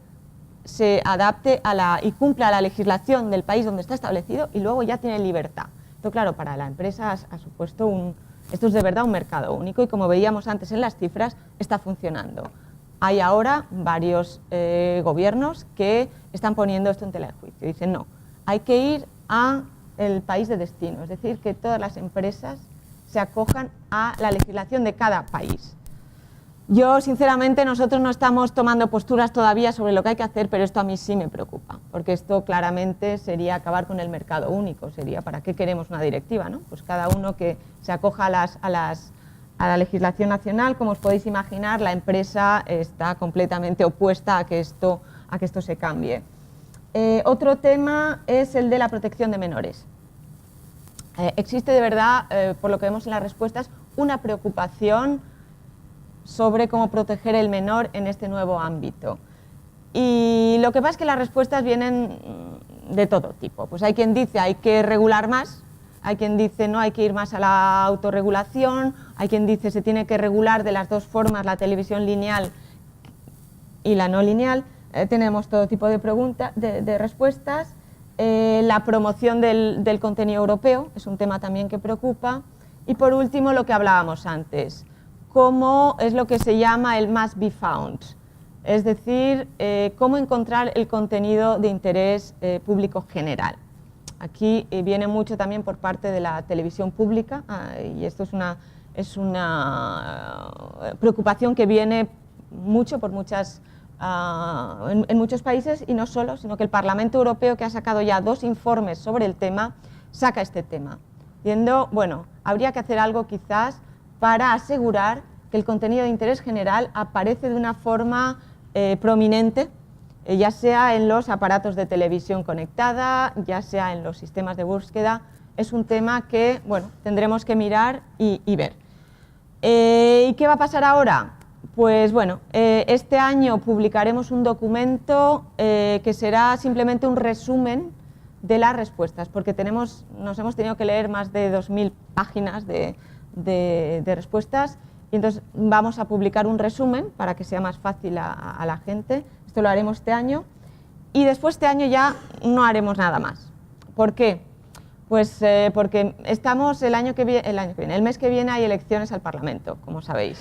se adapte y cumpla la legislación del país donde está establecido y luego ya tiene libertad. Esto, claro, para la empresa ha supuesto esto es de verdad un mercado único y, como veíamos antes en las cifras, está funcionando. Hay ahora varios gobiernos que están poniendo esto en tela de juicio. Dicen, no, hay que ir al país de destino, es decir, que todas las empresas se acojan a la legislación de cada país. Yo, sinceramente, nosotros no estamos tomando posturas todavía sobre lo que hay que hacer, pero esto a mí sí me preocupa, porque esto claramente sería acabar con el mercado único, sería ¿para qué queremos una directiva, ¿no? Pues cada uno que se acoja a la legislación nacional. Como os podéis imaginar, la empresa está completamente opuesta a que esto se cambie. Otro tema es el de la protección de menores. Existe de verdad, por lo que vemos en las respuestas, una preocupación sobre cómo proteger el menor en este nuevo ámbito. Y lo que pasa es que las respuestas vienen de todo tipo. Pues hay quien dice hay que regular más, hay quien dice no, hay que ir más a la autorregulación, hay quien dice se tiene que regular de las dos formas, la televisión lineal y la no lineal. Tenemos todo tipo de respuestas. La promoción del contenido europeo es un tema también que preocupa. Y por último, lo que hablábamos antes, cómo es lo que se llama el must be found, es decir, cómo encontrar el contenido de interés público general. Aquí viene mucho también por parte de la televisión pública, y esto es una preocupación que viene mucho por en muchos países, y no solo, sino que el Parlamento Europeo, que ha sacado ya 2 informes sobre el tema, saca este tema, diciendo, bueno, habría que hacer algo quizás para asegurar que el contenido de interés general aparece de una forma prominente, ya sea en los aparatos de televisión conectada, ya sea en los sistemas de búsqueda. Es un tema que, bueno, tendremos que mirar y ver. ¿Y qué va a pasar ahora? Pues bueno, este año publicaremos un documento que será simplemente un resumen de las respuestas, porque nos hemos tenido que leer más de 2000 páginas de respuestas, y entonces vamos a publicar un resumen para que sea más fácil a la gente. Esto lo haremos este año, y después este año ya no haremos nada más. ¿Por qué? Pues porque estamos el mes que viene hay elecciones al Parlamento, como sabéis,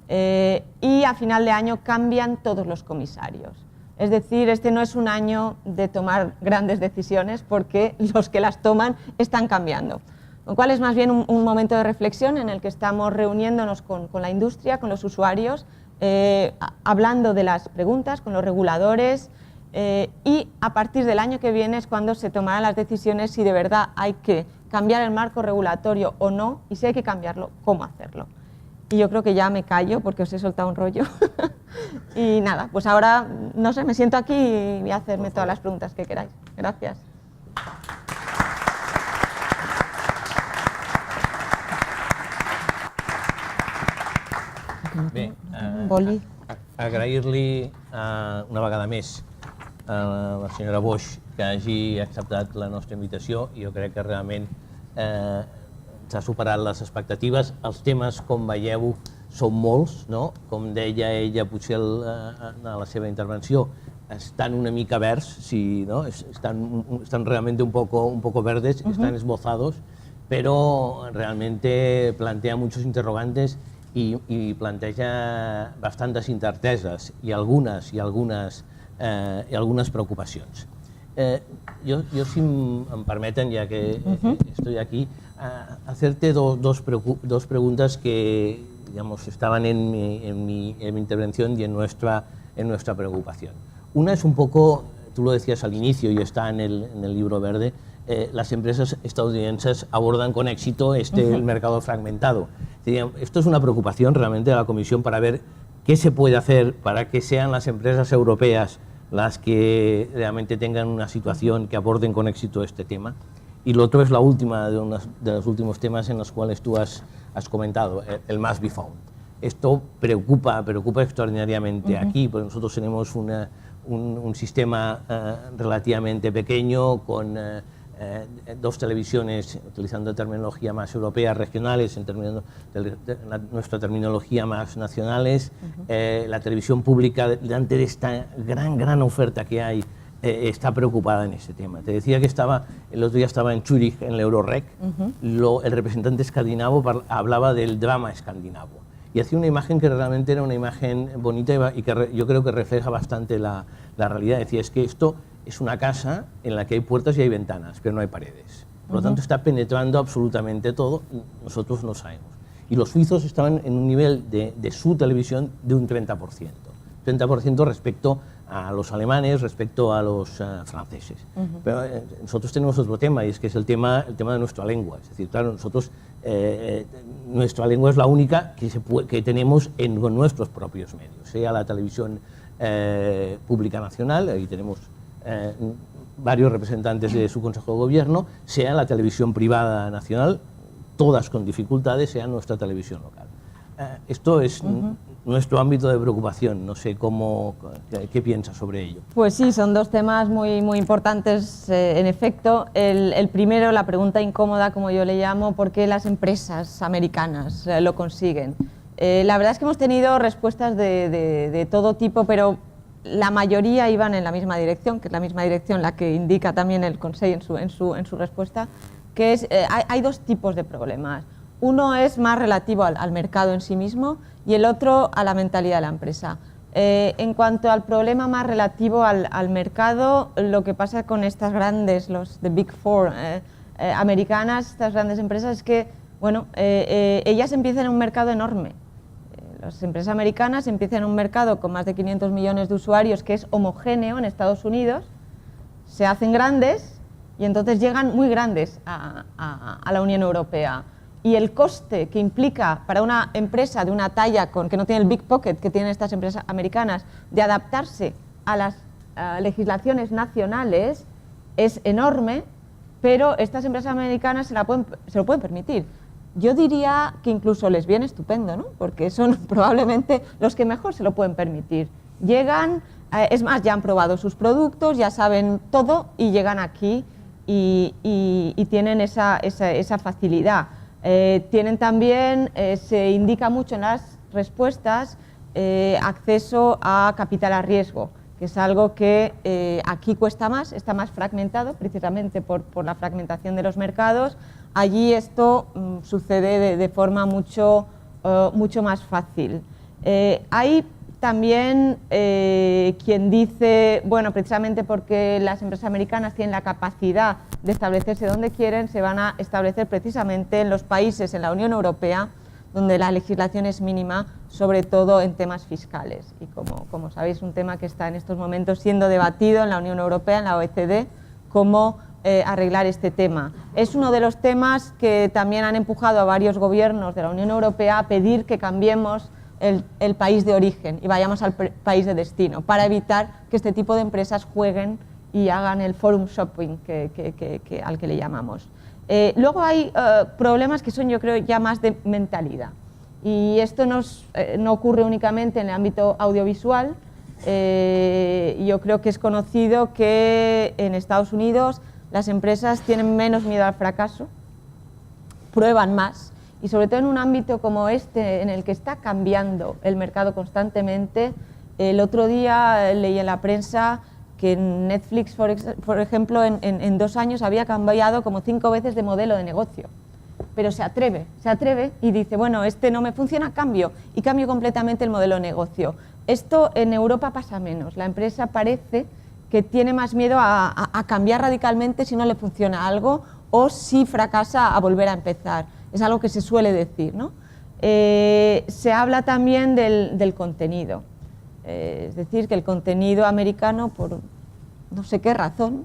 y a final de año cambian todos los comisarios. Es decir, este no es un año de tomar grandes decisiones, porque los que las toman están cambiando. Lo cual es más bien un momento de reflexión en el que estamos reuniéndonos con la industria, con los usuarios, hablando de las preguntas, con los reguladores, y a partir del año que viene es cuando se tomarán las decisiones si de verdad hay que cambiar el marco regulatorio o no, y si hay que cambiarlo, cómo hacerlo. Y yo creo que ya me callo porque os he soltado un rollo. Y nada, pues ahora, no sé, me siento aquí y voy a hacerme todas las preguntas que queráis. Gracias. Bé, Boli. agrair-li una vegada més a la senyora Boix que hagi acceptat la nostra invitació. Jo crec que realment s'ha superat les expectatives. Els temes, com veieu, són molts, no? Com deia ella, potser a la seva intervenció, están una mica verds, sí, ¿no? Están realmente un poco verdes, están esbozados, pero realmente plantea muchos interrogantes y planteja bastantes incerteses y algunas preocupacions. Yo, si me permiten, ya que estoy aquí, hacerte dos preguntas que, digamos, estaban en mi intervención y en nuestra preocupación. Una es un poco, tú lo decías al inicio y está en el libro verde, las empresas estadounidenses abordan con éxito el mercado fragmentado. Esto es una preocupación realmente de la Comisión para ver qué se puede hacer para que sean las empresas europeas las que realmente tengan una situación que aborden con éxito este tema. Y lo otro es la última de los últimos temas en los cuales tú has comentado, el must be found. Esto preocupa extraordinariamente aquí, porque nosotros tenemos un sistema relativamente pequeño con dos televisiones, utilizando terminología más europea, regionales, nuestra terminología más nacionales. La televisión pública, ante esta gran oferta que hay, está preocupada en ese tema. Te decía que el otro día estaba en Zúrich, en el Eurorec, el representante escandinavo hablaba del drama escandinavo y hacía una imagen que realmente era una imagen bonita y que yo creo que refleja bastante la realidad. Decía, es que esto es una casa en la que hay puertas y hay ventanas, pero no hay paredes. Por lo tanto, está penetrando absolutamente todo, nosotros no sabemos. Y los suizos estaban en un nivel de su televisión de un 30%. 30% respecto a los alemanes, respecto a los franceses. Pero nosotros tenemos otro tema, y es que es el tema de nuestra lengua. Es decir, claro, nosotros, nuestra lengua es la única que tenemos con nuestros propios medios, sea la televisión pública nacional, ahí tenemos varios representantes de su Consejo de Gobierno, sea la televisión privada nacional, todas con dificultades, sea nuestra televisión local. Esto es nuestro ámbito de preocupación, no sé qué piensas sobre ello. Pues sí, son dos temas muy importantes, en efecto. El primero, la pregunta incómoda, como yo le llamo, ¿por qué las empresas americanas lo consiguen? La verdad es que hemos tenido respuestas de todo tipo, pero la mayoría iban en la misma dirección, que es la misma dirección la que indica también el Consejo en su respuesta, que es, hay dos tipos de problemas. Uno es más relativo al mercado en sí mismo y el otro a la mentalidad de la empresa. En cuanto al problema más relativo al mercado, lo que pasa con estas grandes, los The Big Four americanas, estas grandes empresas, es que bueno, ellas empiezan en un mercado enorme. Las empresas americanas empiezan en un mercado con más de 500 millones de usuarios que es homogéneo en Estados Unidos, se hacen grandes y entonces llegan muy grandes a la Unión Europea. Y el coste que implica para una empresa de una talla que no tiene el big pocket que tienen estas empresas americanas de adaptarse a las legislaciones nacionales es enorme, pero estas empresas americanas se lo pueden permitir. Yo diría que incluso les viene estupendo, ¿no? Porque son probablemente los que mejor se lo pueden permitir. Llegan, es más, ya han probado sus productos, ya saben todo y llegan aquí y tienen esa facilidad. Tienen también, se indica mucho en las respuestas, acceso a capital a riesgo, que es algo que aquí cuesta más, está más fragmentado, precisamente por la fragmentación de los mercados. Allí esto sucede de forma mucho más fácil. Hay también quien dice, bueno, precisamente porque las empresas americanas tienen la capacidad de establecerse donde quieren, se van a establecer precisamente en los países en la Unión Europea donde la legislación es mínima, sobre todo en temas fiscales. Y como sabéis, un tema que está en estos momentos siendo debatido en la Unión Europea, en la OECD, cómo arreglar este tema. Es uno de los temas que también han empujado a varios gobiernos de la Unión Europea a pedir que cambiemos el país de origen y vayamos al país de destino, para evitar que este tipo de empresas jueguen y hagan el forum shopping al que le llamamos. Luego hay problemas que son, yo creo, ya más de mentalidad. Y esto no ocurre únicamente en el ámbito audiovisual. Yo creo que es conocido que en Estados Unidos las empresas tienen menos miedo al fracaso, prueban más, y sobre todo en un ámbito como este, en el que está cambiando el mercado constantemente. El otro día leí en la prensa que Netflix, por ejemplo, en 2 años había cambiado como 5 veces de modelo de negocio. Pero se atreve y dice, bueno, este no me funciona, cambio completamente el modelo de negocio. Esto en Europa pasa menos. La empresa parece que tiene más miedo a cambiar radicalmente si no le funciona algo o si fracasa a volver a empezar. Es algo que se suele decir, ¿no? Se habla también del contenido. Es decir, que el contenido americano, por no sé qué razón,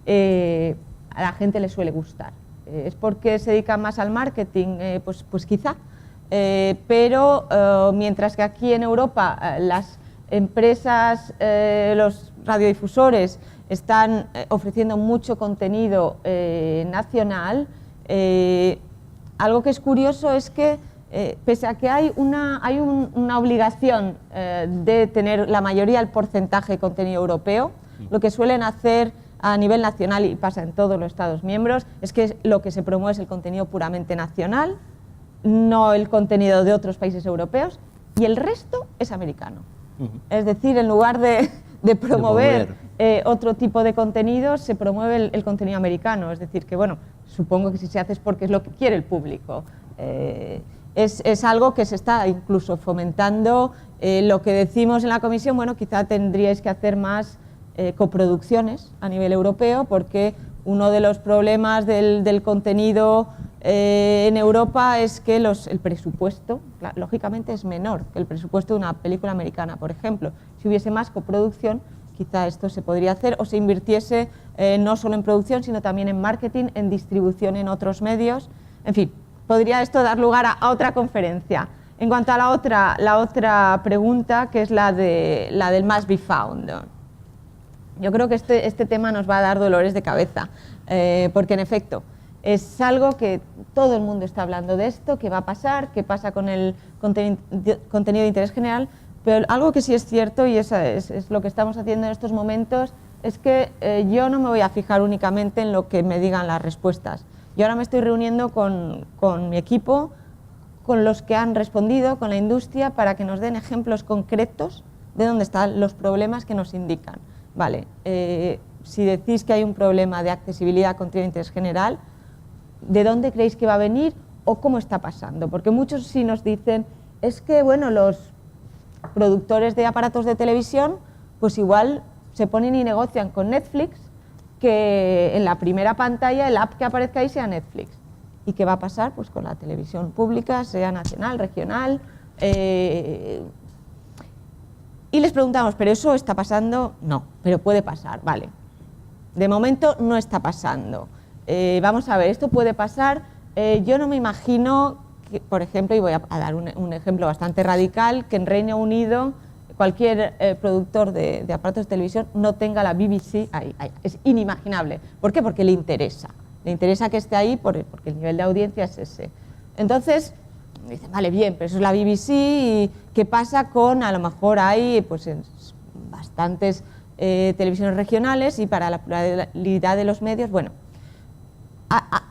a la gente le suele gustar. ¿Es porque se dedican más al marketing? Pues quizá. Pero mientras que aquí en Europa las empresas, los radiodifusores están ofreciendo mucho contenido nacional, algo que es curioso es que pese a que hay una obligación de tener la mayoría del porcentaje de contenido europeo, lo que suelen hacer a nivel nacional, y pasa en todos los Estados miembros, es que lo que se promueve es el contenido puramente nacional, no el contenido de otros países europeos, y el resto es americano. Es decir, en lugar de promover otro tipo de contenido, se promueve el contenido americano. Es decir, que bueno, supongo que si se hace es porque es lo que quiere el público. Es algo que se está incluso fomentando. Lo que decimos en la comisión, bueno, quizá tendríais que hacer más coproducciones a nivel europeo, porque uno de los problemas del contenido en Europa es que el presupuesto, lógicamente, es menor que el presupuesto de una película americana, por ejemplo. Si hubiese más coproducción, quizá esto se podría hacer, o se invirtiese no solo en producción, sino también en marketing, en distribución en otros medios. En fin, podría esto dar lugar a otra conferencia. En cuanto a la otra pregunta, que es la del must be found. Yo creo que este tema nos va a dar dolores de cabeza, porque en efecto es algo que todo el mundo está hablando de esto, que va a pasar, que pasa con el contenido de interés general, pero algo que sí es cierto, y es lo que estamos haciendo en estos momentos, es que yo no me voy a fijar únicamente en lo que me digan las respuestas. Yo ahora me estoy reuniendo con mi equipo, con los que han respondido, con la industria, para que nos den ejemplos concretos de dónde están los problemas que nos indican. Vale, si decís que hay un problema de accesibilidad con contenido de interés general, ¿de dónde creéis que va a venir o cómo está pasando? Porque muchos sí nos dicen, es que bueno, los productores de aparatos de televisión, pues igual se ponen y negocian con Netflix, que en la primera pantalla el app que aparezca ahí sea Netflix. ¿Y qué va a pasar? Pues con la televisión pública, sea nacional, regional. Y les preguntamos, ¿pero eso está pasando? No, pero puede pasar, vale. De momento no está pasando. Vamos a ver, esto puede pasar. Yo no me imagino, que, por ejemplo, y voy a dar un ejemplo bastante radical, que en Reino Unido cualquier productor de aparatos de televisión no tenga la BBC ahí. Es inimaginable. ¿Por qué? Porque le interesa. Le interesa que esté ahí porque el nivel de audiencia es ese. Entonces, dicen, vale, bien, pero eso es la BBC, ¿y qué pasa con, a lo mejor hay pues, bastantes televisiones regionales y para la pluralidad de los medios, bueno,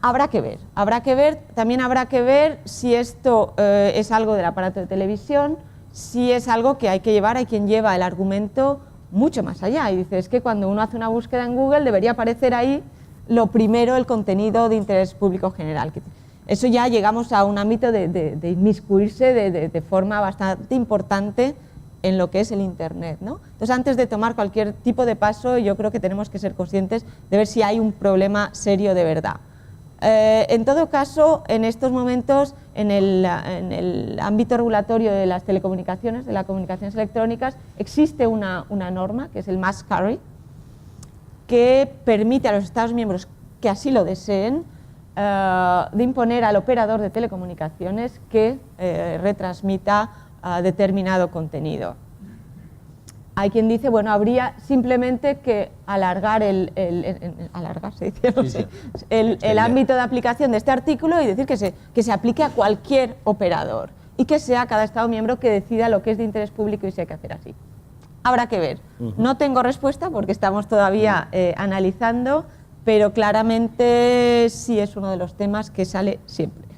habrá que ver, también habrá que ver si esto es algo del aparato de televisión, si es algo que hay que llevar, hay quien lleva el argumento mucho más allá y dice, es que cuando uno hace una búsqueda en Google debería aparecer ahí lo primero, el contenido de interés público general. Eso ya llegamos a un ámbito de inmiscuirse de forma bastante importante en lo que es el Internet, ¿no? Entonces, antes de tomar cualquier tipo de paso, yo creo que tenemos que ser conscientes de ver si hay un problema serio de verdad. En todo caso, en estos momentos, en el ámbito regulatorio de las telecomunicaciones, de las comunicaciones electrónicas, existe una norma, que es el Must Carry, que permite a los Estados miembros que así lo deseen, de imponer al operador de telecomunicaciones que retransmita determinado contenido. Hay quien dice, bueno, habría simplemente que alargar el ámbito de aplicación de este artículo y decir que se aplique a cualquier operador y que sea cada Estado miembro que decida lo que es de interés público y si hay que hacer así. Habrá que ver. No tengo respuesta porque estamos todavía analizando, pero claramente sí es uno de los temas que sale siempre.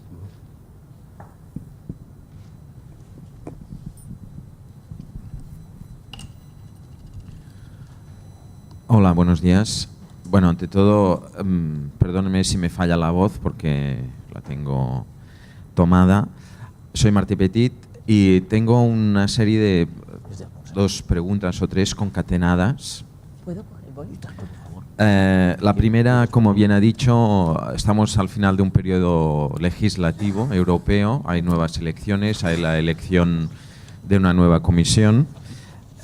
Hola, buenos días. Bueno, ante todo, perdóneme si me falla la voz porque la tengo tomada. Soy Martí Petit y tengo una serie de 2 preguntas o 3 concatenadas. ¿Puedo coger el boli? La primera, como bien ha dicho, estamos al final de un periodo legislativo europeo, hay nuevas elecciones, hay la elección de una nueva comisión.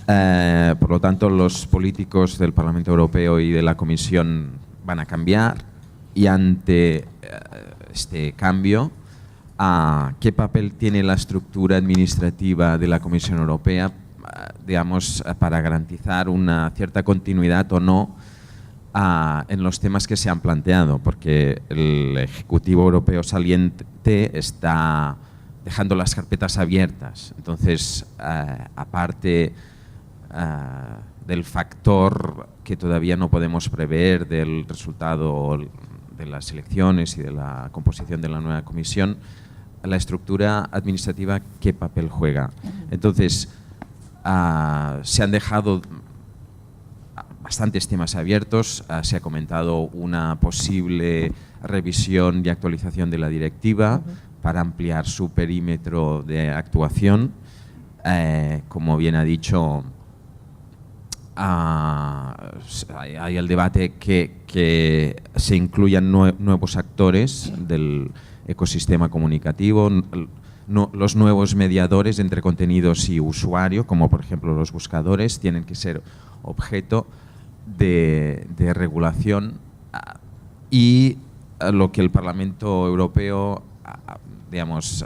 Por lo tanto, los políticos del Parlamento Europeo y de la Comisión van a cambiar y ante este cambio, ¿qué papel tiene la estructura administrativa de la Comisión Europea, digamos, para garantizar una cierta continuidad o no en los temas que se han planteado? Porque el Ejecutivo Europeo saliente está dejando las carpetas abiertas. Entonces, aparte del factor que todavía no podemos prever del resultado de las elecciones y de la composición de la nueva comisión, la estructura administrativa, ¿qué papel juega? Entonces, se han dejado bastantes temas abiertos, se ha comentado una posible revisión y actualización de la directiva para ampliar su perímetro de actuación. Como bien ha dicho, hay el debate que se incluyan nuevos actores del ecosistema comunicativo, los nuevos mediadores entre contenidos y usuario, como por ejemplo los buscadores, tienen que ser objeto de regulación y lo que el Parlamento Europeo digamos,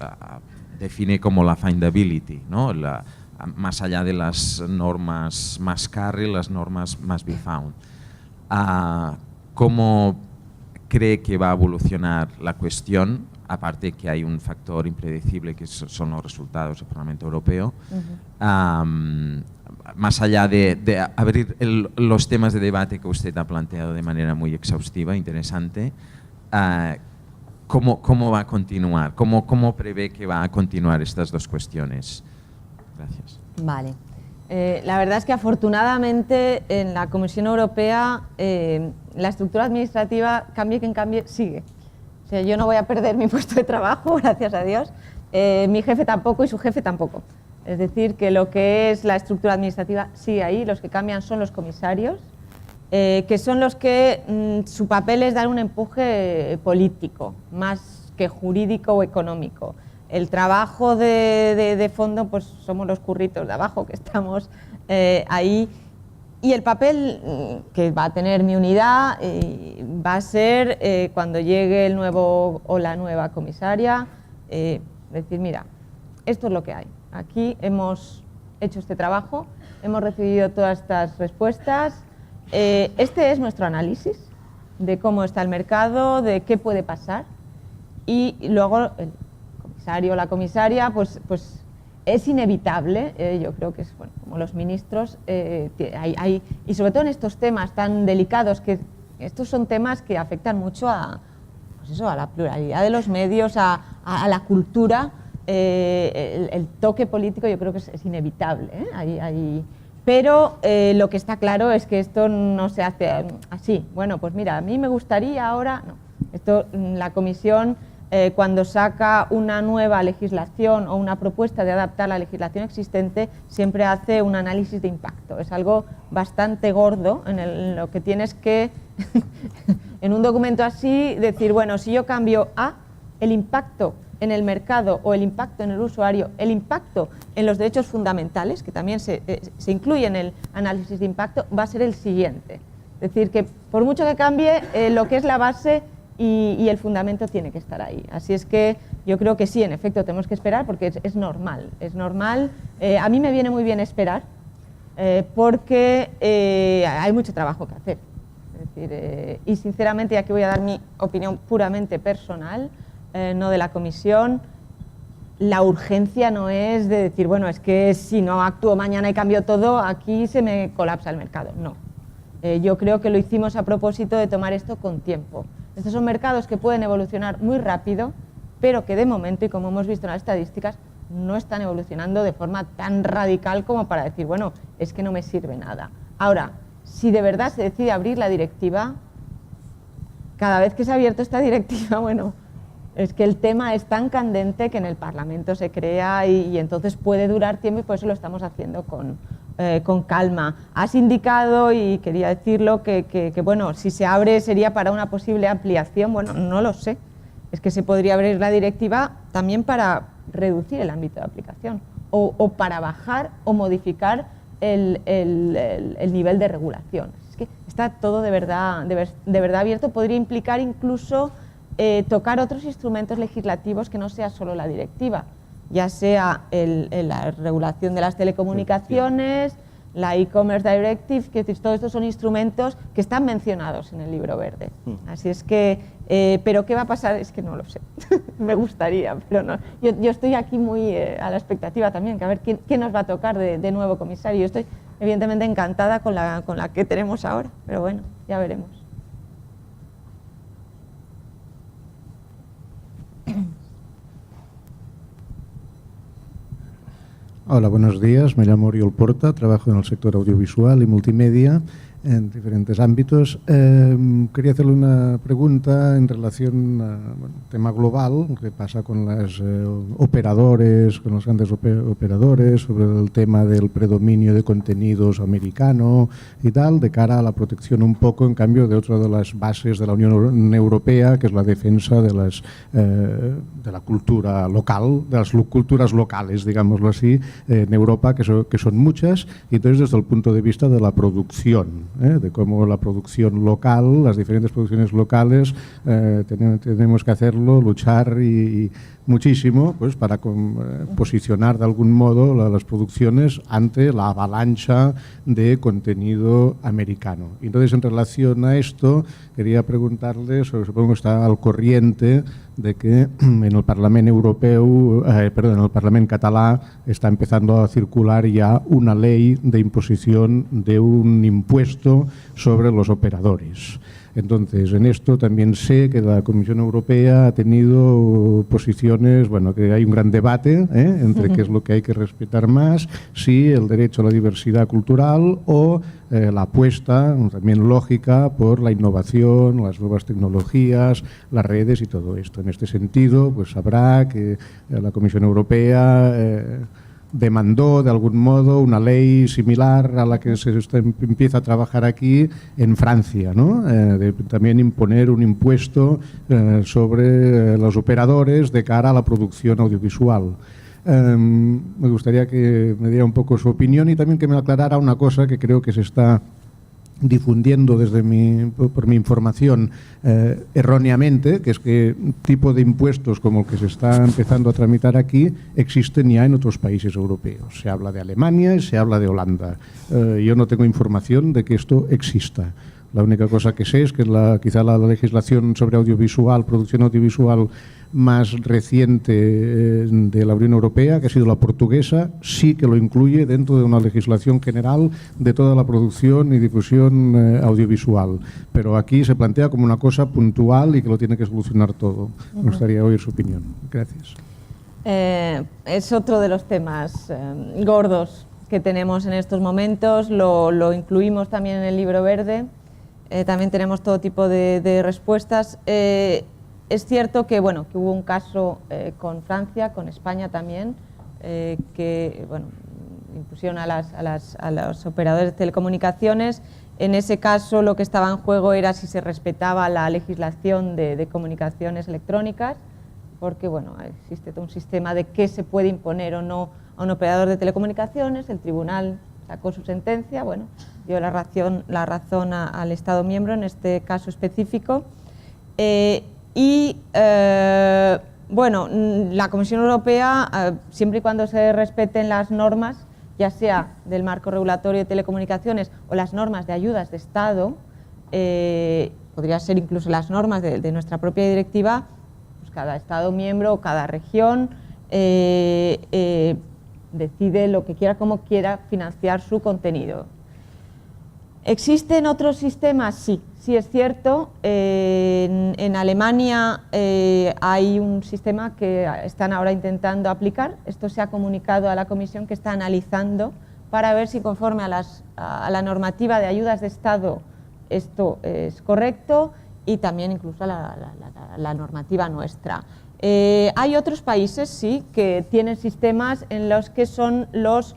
define como la findability, ¿no? Más allá de las normas más carry, las normas más be found. ¿Cómo cree que va a evolucionar la cuestión? Aparte que hay un factor impredecible que son los resultados del Parlamento Europeo. Más allá de abrir los temas de debate que usted ha planteado de manera muy exhaustiva, interesante, ¿cómo va a continuar? ¿Cómo prevé que va a continuar estas 2 cuestiones? Gracias. Vale. La verdad es que afortunadamente en la Comisión Europea la estructura administrativa, cambie quien cambie, sigue. O sea, yo no voy a perder mi puesto de trabajo, gracias a Dios. Mi jefe tampoco y su jefe tampoco. Es decir, que lo que es la estructura administrativa sigue ahí, los que cambian son los comisarios, que son los que su papel es dar un empuje político, más que jurídico o económico. El trabajo de fondo, pues somos los curritos de abajo que estamos ahí. Y el papel que va a tener mi unidad va a ser cuando llegue el nuevo o la nueva comisaria, decir, mira, esto es lo que hay. Aquí hemos hecho este trabajo, hemos recibido todas estas respuestas. Este es nuestro análisis de cómo está el mercado, de qué puede pasar. Y luego el comisario o la comisaria pues es inevitable, yo creo que es, bueno, como los ministros, y sobre todo en estos temas tan delicados, que estos son temas que afectan mucho a, pues eso, a la pluralidad de los medios, a la cultura, el toque político yo creo que es inevitable, pero lo que está claro es que esto no se hace así. Bueno, pues mira, a mí me gustaría ahora, no, esto la Comisión cuando saca una nueva legislación o una propuesta de adaptar la legislación existente, siempre hace un análisis de impacto. Es algo bastante gordo en lo que tienes que, en un documento así, decir, bueno, si yo cambio A, el impacto en el mercado o el impacto en el usuario, el impacto en los derechos fundamentales, que también se incluye en el análisis de impacto, va a ser el siguiente. Es decir, que por mucho que cambie, lo que es la base y el fundamento tiene que estar ahí. Así es que yo creo que sí, en efecto, tenemos que esperar porque es normal. Es normal. A mí me viene muy bien esperar porque hay mucho trabajo que hacer. Es decir, y sinceramente, aquí voy a dar mi opinión puramente personal, no de la Comisión, la urgencia no es de decir, bueno, es que si no actúo mañana y cambio todo, aquí se me colapsa el mercado. No. Yo creo que lo hicimos a propósito de tomar esto con tiempo. Estos son mercados que pueden evolucionar muy rápido, pero que de momento, y como hemos visto en las estadísticas, no están evolucionando de forma tan radical como para decir, bueno, es que no me sirve nada. Ahora, si de verdad se decide abrir la directiva, cada vez que se ha abierto esta directiva, bueno, es que el tema es tan candente que en el Parlamento se crea y entonces puede durar tiempo y por eso lo estamos haciendo con calma. Has indicado, y quería decirlo, que bueno, si se abre sería para una posible ampliación. Bueno, no lo sé. Es que se podría abrir la directiva también para reducir el ámbito de aplicación o para bajar o modificar el nivel de regulación. Es que está todo de verdad abierto. Podría implicar incluso tocar otros instrumentos legislativos que no sea solo la directiva, ya sea la regulación de las telecomunicaciones, la e-commerce directive, que todos estos son instrumentos que están mencionados en el libro verde. Así es que, pero ¿qué va a pasar? Es que no lo sé. Me gustaría, pero no. Yo estoy aquí muy a la expectativa también, que a ver quién nos va a tocar de nuevo comisario. Yo estoy evidentemente encantada con la que tenemos ahora, pero bueno, ya veremos. Hola, buenos días. Me llamo Oriol Porta, trabajo en el sector audiovisual y multimedia en diferentes ámbitos. Quería hacerle una pregunta en relación a un tema global, qué pasa con los operadores, con los grandes operadores, sobre el tema del predominio de contenidos americano y tal, de cara a la protección un poco, en cambio, de otra de las bases de la Unión Europea, que es la defensa de la cultura local, de las culturas locales, digámoslo así, en Europa, que son muchas, y entonces desde el punto de vista de la producción, de cómo la producción local, las diferentes producciones locales, tenemos que hacerlo, luchar y muchísimo, pues, para posicionar de algún modo las producciones ante la avalancha de contenido americano. Y entonces, en relación a esto, quería preguntarle, supongo que está al corriente de que en el Parlament Europeu, en el Parlament català está empezando a circular ya una ley de imposición de un impuesto sobre los operadores. Entonces, en esto también sé que la Comisión Europea ha tenido posiciones, bueno, que hay un gran debate entre qué es lo que hay que respetar más, si el derecho a la diversidad cultural o la apuesta, también lógica, por la innovación, las nuevas tecnologías, las redes y todo esto. En este sentido, pues sabrá que la Comisión Europea demandó de algún modo una ley similar a la que se empieza a trabajar aquí en Francia, ¿no? De también imponer un impuesto sobre los operadores de cara a la producción audiovisual. Me gustaría que me diera un poco su opinión y también que me aclarara una cosa que creo que se está difundiendo por mi información erróneamente, que es que tipo de impuestos como el que se está empezando a tramitar aquí existen ya en otros países europeos. Se habla de Alemania y se habla de Holanda. Yo no tengo información de que esto exista. La única cosa que sé es que quizá la legislación sobre audiovisual, producción audiovisual más reciente de la Unión Europea, que ha sido la portuguesa, sí que lo incluye dentro de una legislación general de toda la producción y difusión audiovisual. Pero aquí se plantea como una cosa puntual y que lo tiene que solucionar todo. Me gustaría oír su opinión. Gracias. Es otro de los temas gordos que tenemos en estos momentos, lo incluimos también en el libro verde, también tenemos todo tipo de respuestas. Es cierto que, bueno, que hubo un caso con Francia, con España también, que bueno, impusieron a los operadores de telecomunicaciones. En ese caso lo que estaba en juego era si se respetaba la legislación de comunicaciones electrónicas, porque bueno, existe todo un sistema de qué se puede imponer o no a un operador de telecomunicaciones. El tribunal sacó su sentencia, bueno, dio la razón al Estado miembro en este caso específico. Bueno, la Comisión Europea, siempre y cuando se respeten las normas, ya sea del marco regulatorio de telecomunicaciones o las normas de ayudas de Estado, podría ser incluso las normas de nuestra propia directiva, pues cada Estado miembro o cada región decide lo que quiera, como quiera financiar su contenido. ¿Existen otros sistemas? Sí, sí es cierto. En Alemania hay un sistema que están ahora intentando aplicar. Esto se ha comunicado a la Comisión, que está analizando para ver si conforme a la normativa de ayudas de Estado esto es correcto, y también incluso a la normativa nuestra. Hay otros países, sí, que tienen sistemas en los que son los...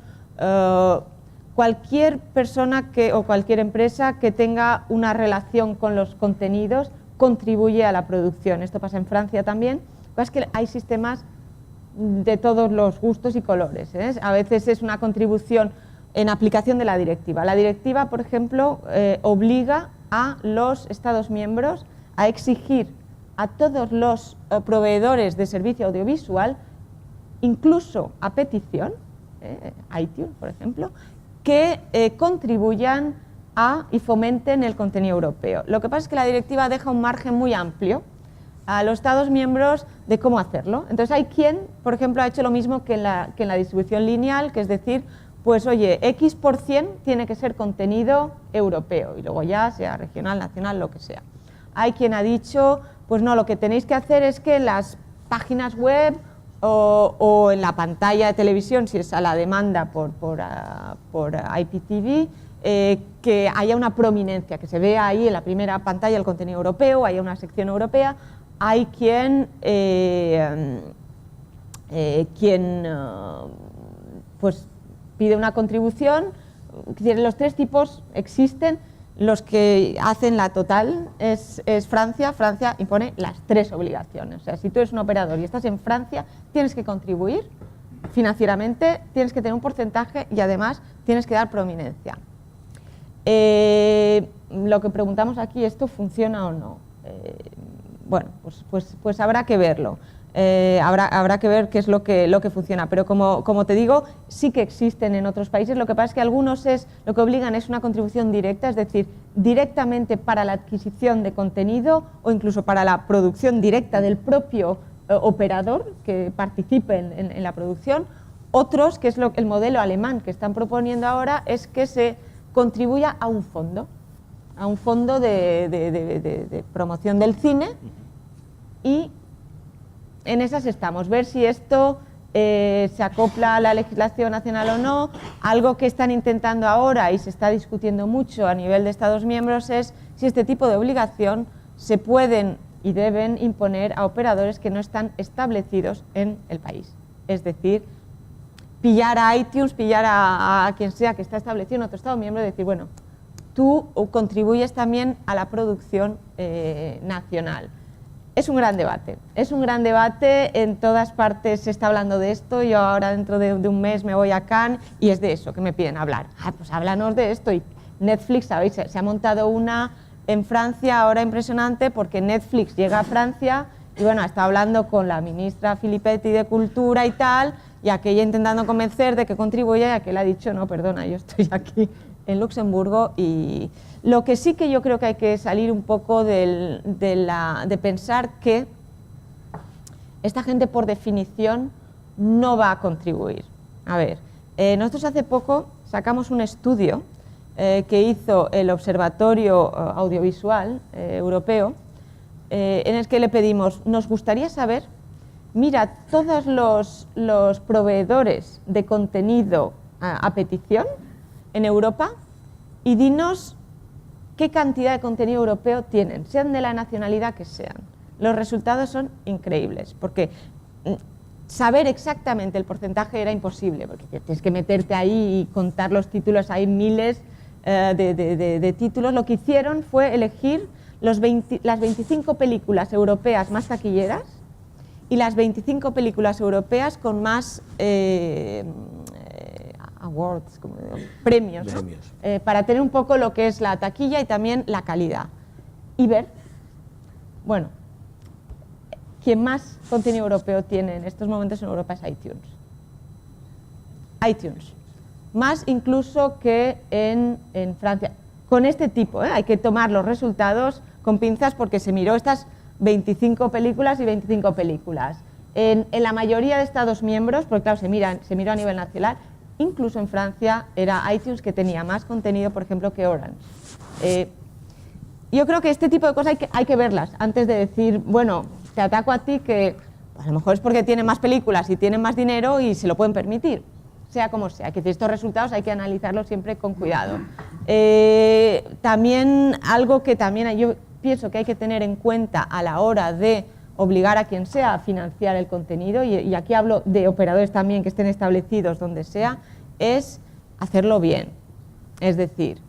cualquier persona o cualquier empresa que tenga una relación con los contenidos contribuye a la producción. Esto pasa en Francia también. Es que hay sistemas de todos los gustos y colores, ¿eh? A veces es una contribución en aplicación de la directiva. La directiva, por ejemplo, obliga a los Estados miembros a exigir a todos los proveedores de servicio audiovisual, incluso a petición, iTunes, por ejemplo, que contribuyan y fomenten el contenido europeo. Lo que pasa es que la directiva deja un margen muy amplio a los Estados miembros de cómo hacerlo. Entonces hay quien, por ejemplo, ha hecho lo mismo que en la distribución lineal, que es decir, pues oye, X% tiene que ser contenido europeo, y luego ya sea regional, nacional, lo que sea. Hay quien ha dicho, pues no, lo que tenéis que hacer es que en las páginas web o en la pantalla de televisión, si es a la demanda por IPTV, que haya una prominencia, que se vea ahí en la primera pantalla el contenido europeo, haya una sección europea. Hay quien pues pide una contribución. Los tres tipos existen. Los que hacen la total es Francia. Francia impone las tres obligaciones. O sea, si tú eres un operador y estás en Francia, tienes que contribuir financieramente, tienes que tener un porcentaje y además tienes que dar prominencia. Lo que preguntamos aquí, ¿esto funciona o no? Bueno, pues habrá que verlo. Habrá que ver qué es lo que funciona, pero como te digo, sí que existen en otros países. Lo que pasa es que algunos lo que obligan es una contribución directa, es decir, directamente para la adquisición de contenido o incluso para la producción directa del propio operador que participe en la producción. Otros, que es el modelo alemán que están proponiendo ahora, es que se contribuya a un fondo de promoción del cine, y en esas estamos, ver si esto se acopla a la legislación nacional o no. Algo que están intentando ahora y se está discutiendo mucho a nivel de Estados miembros es si este tipo de obligación se pueden y deben imponer a operadores que no están establecidos en el país. Es decir, pillar a iTunes, pillar a quien sea que está establecido en otro Estado miembro y decir, bueno, tú contribuyes también a la producción nacional. Es un gran debate, en todas partes se está hablando de esto. Yo ahora dentro de un mes me voy a Cannes y es de eso que me piden hablar. Pues háblanos de esto. Y Netflix, ¿sabéis? Se ha montado una en Francia ahora impresionante, porque Netflix llega a Francia y bueno, está hablando con la ministra Filippetti de Cultura y tal, y aquella intentando convencer de que contribuya, y aquel ha dicho, no, perdona, yo estoy aquí en Luxemburgo, y lo que sí que yo creo que hay que salir un poco de pensar que esta gente por definición no va a contribuir. A ver, nosotros hace poco sacamos un estudio que hizo el Observatorio Audiovisual Europeo, en el que le pedimos, nos gustaría saber, mira, todos los proveedores de contenido a petición en Europa y dinos qué cantidad de contenido europeo tienen, sean de la nacionalidad que sean. Los resultados son increíbles, porque saber exactamente el porcentaje era imposible, porque tienes que meterte ahí y contar los títulos, hay miles de títulos. Lo que hicieron fue elegir las 25 películas europeas más taquilleras y las 25 películas europeas con más awards, como digo, premios, ¿no? Para tener un poco lo que es la taquilla y también la calidad. Y ver, bueno, quien más contenido europeo tiene en estos momentos en Europa es iTunes. iTunes. Más incluso que en Francia. Con este tipo, hay que tomar los resultados con pinzas porque se miró estas 25 películas y 25 películas. En la mayoría de Estados miembros, porque claro, se miró a nivel nacional, incluso en Francia era iTunes que tenía más contenido, por ejemplo, que Orange. Yo creo que este tipo de cosas hay que verlas antes de decir, bueno, te ataco a ti que a lo mejor es porque tienen más películas y tienen más dinero y se lo pueden permitir, sea como sea. Que estos resultados hay que analizarlos siempre con cuidado. También algo que también yo pienso que hay que tener en cuenta a la hora de obligar a quien sea a financiar el contenido, y aquí hablo de operadores también que estén establecidos donde sea, es hacerlo bien. Es decir,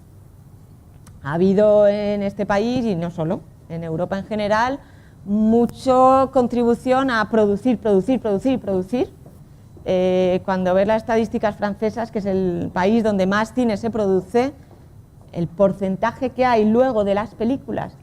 ha habido en este país, y no solo, en Europa en general, mucha contribución a producir. Cuando ves las estadísticas francesas, que es el país donde más cine se produce, el porcentaje que hay luego de las películas,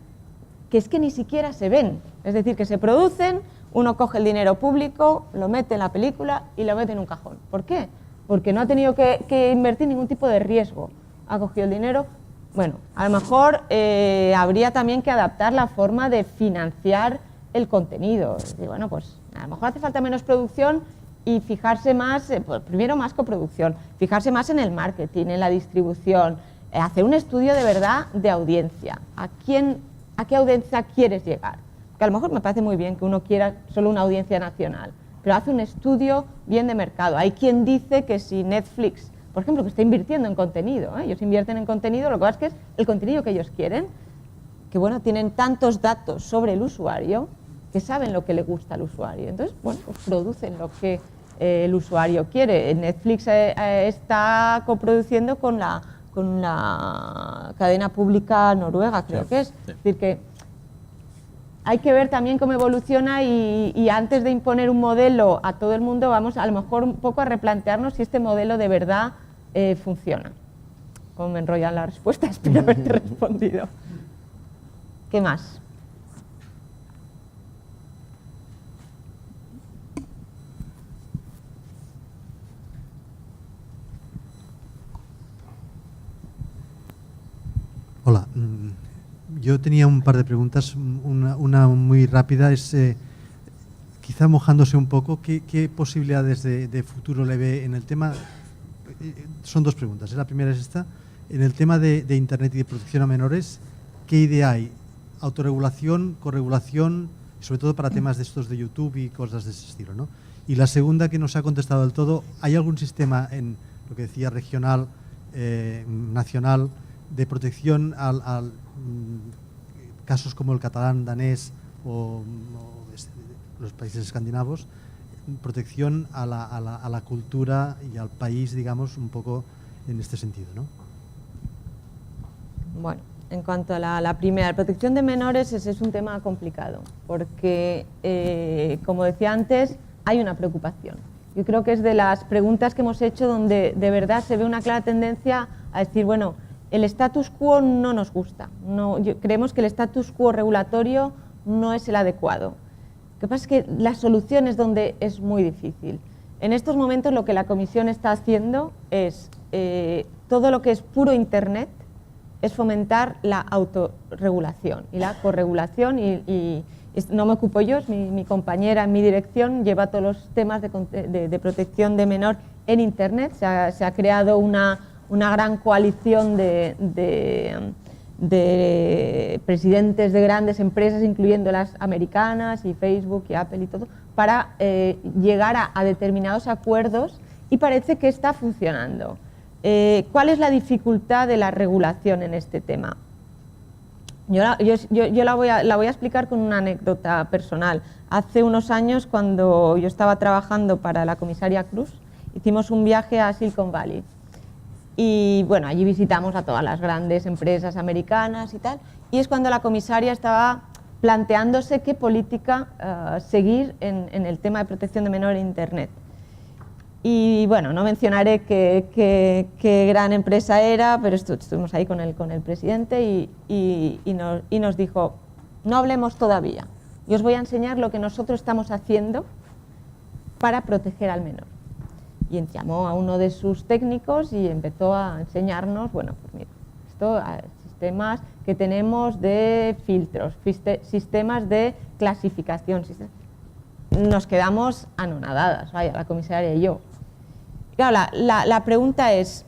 que es que ni siquiera se ven, es decir, que se producen, uno coge el dinero público, lo mete en la película y lo mete en un cajón. ¿Por qué? Porque no ha tenido que invertir ningún tipo de riesgo. Ha cogido el dinero. Bueno, a lo mejor habría también que adaptar la forma de financiar el contenido. Es decir, bueno, pues a lo mejor hace falta menos producción y fijarse más, pues, primero más coproducción, fijarse más en el marketing, en la distribución, hacer un estudio de verdad de audiencia. ¿A qué audiencia quieres llegar? Que a lo mejor me parece muy bien que uno quiera solo una audiencia nacional, pero hace un estudio bien de mercado. Hay quien dice que si Netflix, por ejemplo, que está invirtiendo en contenido, ellos invierten en contenido, lo que pasa es que es el contenido que ellos quieren, que bueno, tienen tantos datos sobre el usuario que saben lo que le gusta al usuario. Entonces, bueno, pues producen lo que el usuario quiere. Netflix está coproduciendo con la cadena pública noruega, creo que es. Es decir, que hay que ver también cómo evoluciona y antes de imponer un modelo a todo el mundo, vamos a lo mejor un poco a replantearnos si este modelo de verdad funciona. Como me enrollan las respuestas, espero haberte respondido. ¿Qué más? Hola, yo tenía un par de preguntas. Una muy rápida es, quizá mojándose un poco, ¿qué posibilidades de futuro le ve en el tema? Son dos preguntas. La primera es esta. En el tema de Internet y de protección a menores, ¿qué idea hay? ¿Autorregulación, corregulación, sobre todo para temas de estos de YouTube y cosas de ese estilo, ¿no? Y la segunda, que no se ha contestado del todo, ¿hay algún sistema en lo que decía regional, nacional, de protección a casos como el catalán, danés o los países escandinavos, protección a la cultura y al país, digamos, un poco en este sentido, ¿no? Bueno, en cuanto a la primera, la protección de menores, ese es un tema complicado, porque, como decía antes, hay una preocupación. Yo creo que es de las preguntas que hemos hecho donde de verdad se ve una clara tendencia a decir, bueno, el status quo no nos gusta, creemos que el status quo regulatorio no es el adecuado. Lo que pasa es que la solución es donde es muy difícil. En estos momentos lo que la Comisión está haciendo es todo lo que es puro Internet es fomentar la autorregulación y la corregulación y no me ocupo yo, es mi compañera en mi dirección, lleva todos los temas de protección de menor en Internet. Se ha creado una gran coalición de presidentes de grandes empresas, incluyendo las americanas y Facebook y Apple y todo, para llegar a determinados acuerdos y parece que está funcionando. ¿Cuál es la dificultad de la regulación en este tema? Yo la voy a explicar con una anécdota personal. Hace unos años, cuando yo estaba trabajando para la comisaria Cruz, hicimos un viaje a Silicon Valley. Y bueno, allí visitamos a todas las grandes empresas americanas y tal. Y es cuando la comisaria estaba planteándose qué política seguir en el tema de protección de menor en Internet. Y bueno, no mencionaré qué gran empresa era, pero estuvimos ahí con el presidente y nos dijo, no hablemos todavía, yo os voy a enseñar lo que nosotros estamos haciendo para proteger al menor. Y llamó a uno de sus técnicos y empezó a enseñarnos, bueno, pues mira, esto, sistemas que tenemos de filtros, sistemas de clasificación. Nos quedamos anonadadas, vaya, la comisaria y yo. Claro, la pregunta es,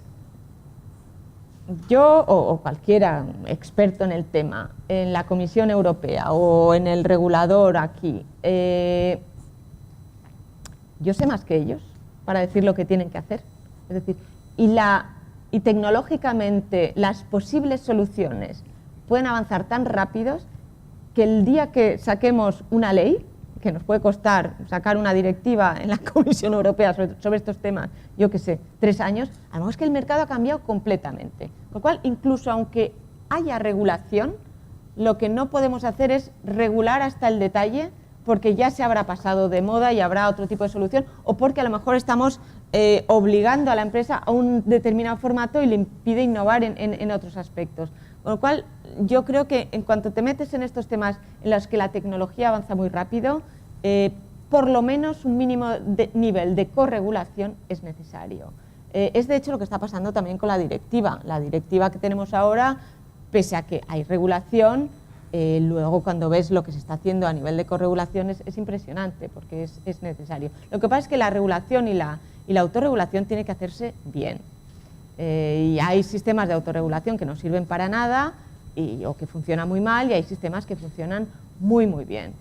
yo o cualquiera experto en el tema, en la Comisión Europea o en el regulador aquí, yo sé más que ellos para decir lo que tienen que hacer. Es decir, y tecnológicamente las posibles soluciones pueden avanzar tan rápidos que el día que saquemos una ley, que nos puede costar sacar una directiva en la Comisión Europea sobre estos temas, yo qué sé, 3 años, a lo mejor es que el mercado ha cambiado completamente. Con lo cual, incluso aunque haya regulación, lo que no podemos hacer es regular hasta el detalle, porque ya se habrá pasado de moda y habrá otro tipo de solución, o porque a lo mejor estamos obligando a la empresa a un determinado formato y le impide innovar en otros aspectos. Con lo cual, yo creo que en cuanto te metes en estos temas en los que la tecnología avanza muy rápido, por lo menos un mínimo nivel de corregulación es necesario. Es de hecho lo que está pasando también con la directiva. La directiva que tenemos ahora, pese a que hay regulación, luego cuando ves lo que se está haciendo a nivel de corregulación es impresionante, porque es necesario. Lo que pasa es que la regulación y la autorregulación tiene que hacerse bien. Y hay sistemas de autorregulación que no sirven para nada o que funcionan muy mal, y hay sistemas que funcionan muy bien.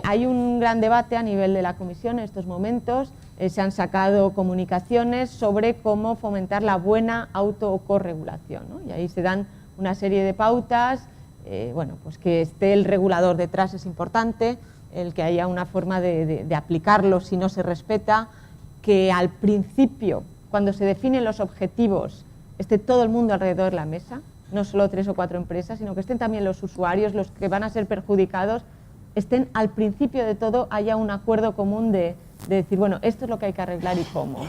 Hay un gran debate a nivel de la Comisión en estos momentos. Se han sacado comunicaciones sobre cómo fomentar la buena auto o corregulación, ¿no? Y ahí se dan una serie de pautas. Bueno, pues que esté el regulador detrás es importante, el que haya una forma de aplicarlo si no se respeta, que al principio, cuando se definen los objetivos, esté todo el mundo alrededor de la mesa, no solo 3 o 4 empresas, sino que estén también los usuarios, los que van a ser perjudicados, estén al principio de todo, haya un acuerdo común de decir, bueno, esto es lo que hay que arreglar y cómo.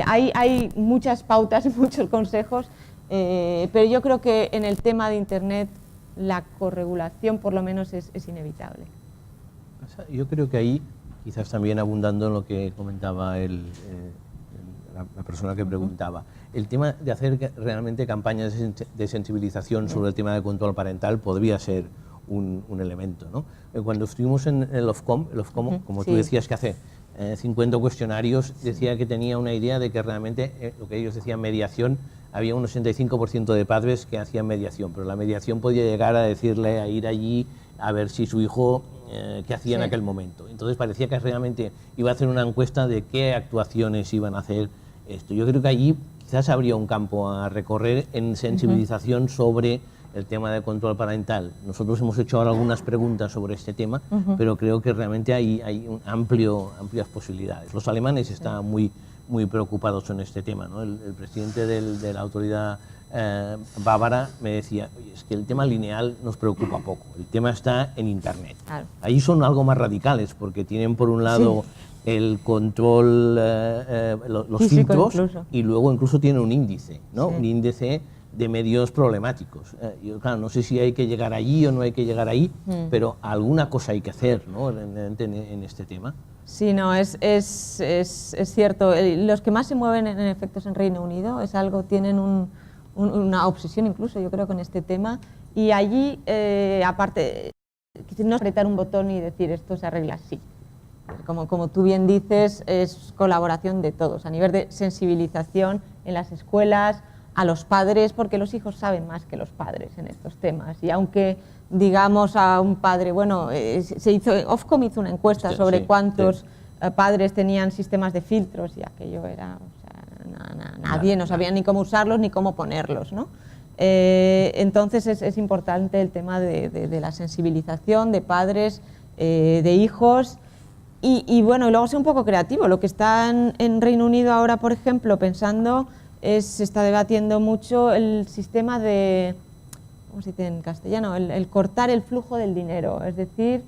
Hay muchas pautas y muchos consejos, pero yo creo que en el tema de Internet la corregulación por lo menos es inevitable. Yo creo que ahí, quizás también abundando en lo que comentaba la persona que preguntaba, el tema de hacer realmente campañas de sensibilización sobre el tema de control parental podría ser un elemento, ¿no? Cuando estuvimos en el Ofcom, como tú decías que hace 50 cuestionarios, decía que tenía una idea de que realmente lo que ellos decían mediación, había un 85% de padres que hacían mediación, pero la mediación podía llegar a decirle, a ir allí a ver si su hijo, qué hacía en aquel momento. Entonces parecía que realmente iba a hacer una encuesta de qué actuaciones iban a hacer esto. Yo creo que allí quizás habría un campo a recorrer en sensibilización sobre el tema de control parental. Nosotros hemos hecho ahora algunas preguntas sobre este tema, pero creo que realmente hay amplias posibilidades. Los alemanes están muy preocupados en este tema, ¿no? El presidente de la autoridad bávara me decía, oye, es que el tema lineal nos preocupa poco, el tema está en Internet. Claro. Ahí son algo más radicales, porque tienen por un lado el control, los filtros, incluso. Y luego incluso tienen un índice, ¿no? Un índice de medios problemáticos. Yo, claro, no sé si hay que llegar allí o no hay que llegar ahí, pero alguna cosa hay que hacer, ¿no? en este tema. Sí, no, es cierto. Los que más se mueven en efectos en Reino Unido es algo, tienen una obsesión incluso, yo creo, con este tema. Y allí, aparte, no es apretar un botón y decir esto se arregla así. Como tú bien dices, es colaboración de todos, a nivel de sensibilización en las escuelas, a los padres, porque los hijos saben más que los padres en estos temas. Y aunque digamos a un padre, bueno, Ofcom hizo una encuesta sobre cuántos padres tenían sistemas de filtros y aquello era, o sea, nadie no sabía ni cómo usarlos ni cómo ponerlos, ¿no? Entonces es importante el tema de la sensibilización de padres, de hijos y bueno, y luego ser un poco creativo. Lo que está en Reino Unido ahora, por ejemplo, pensando, se está debatiendo mucho el sistema de, ¿cómo se dice en castellano? El cortar el flujo del dinero, es decir,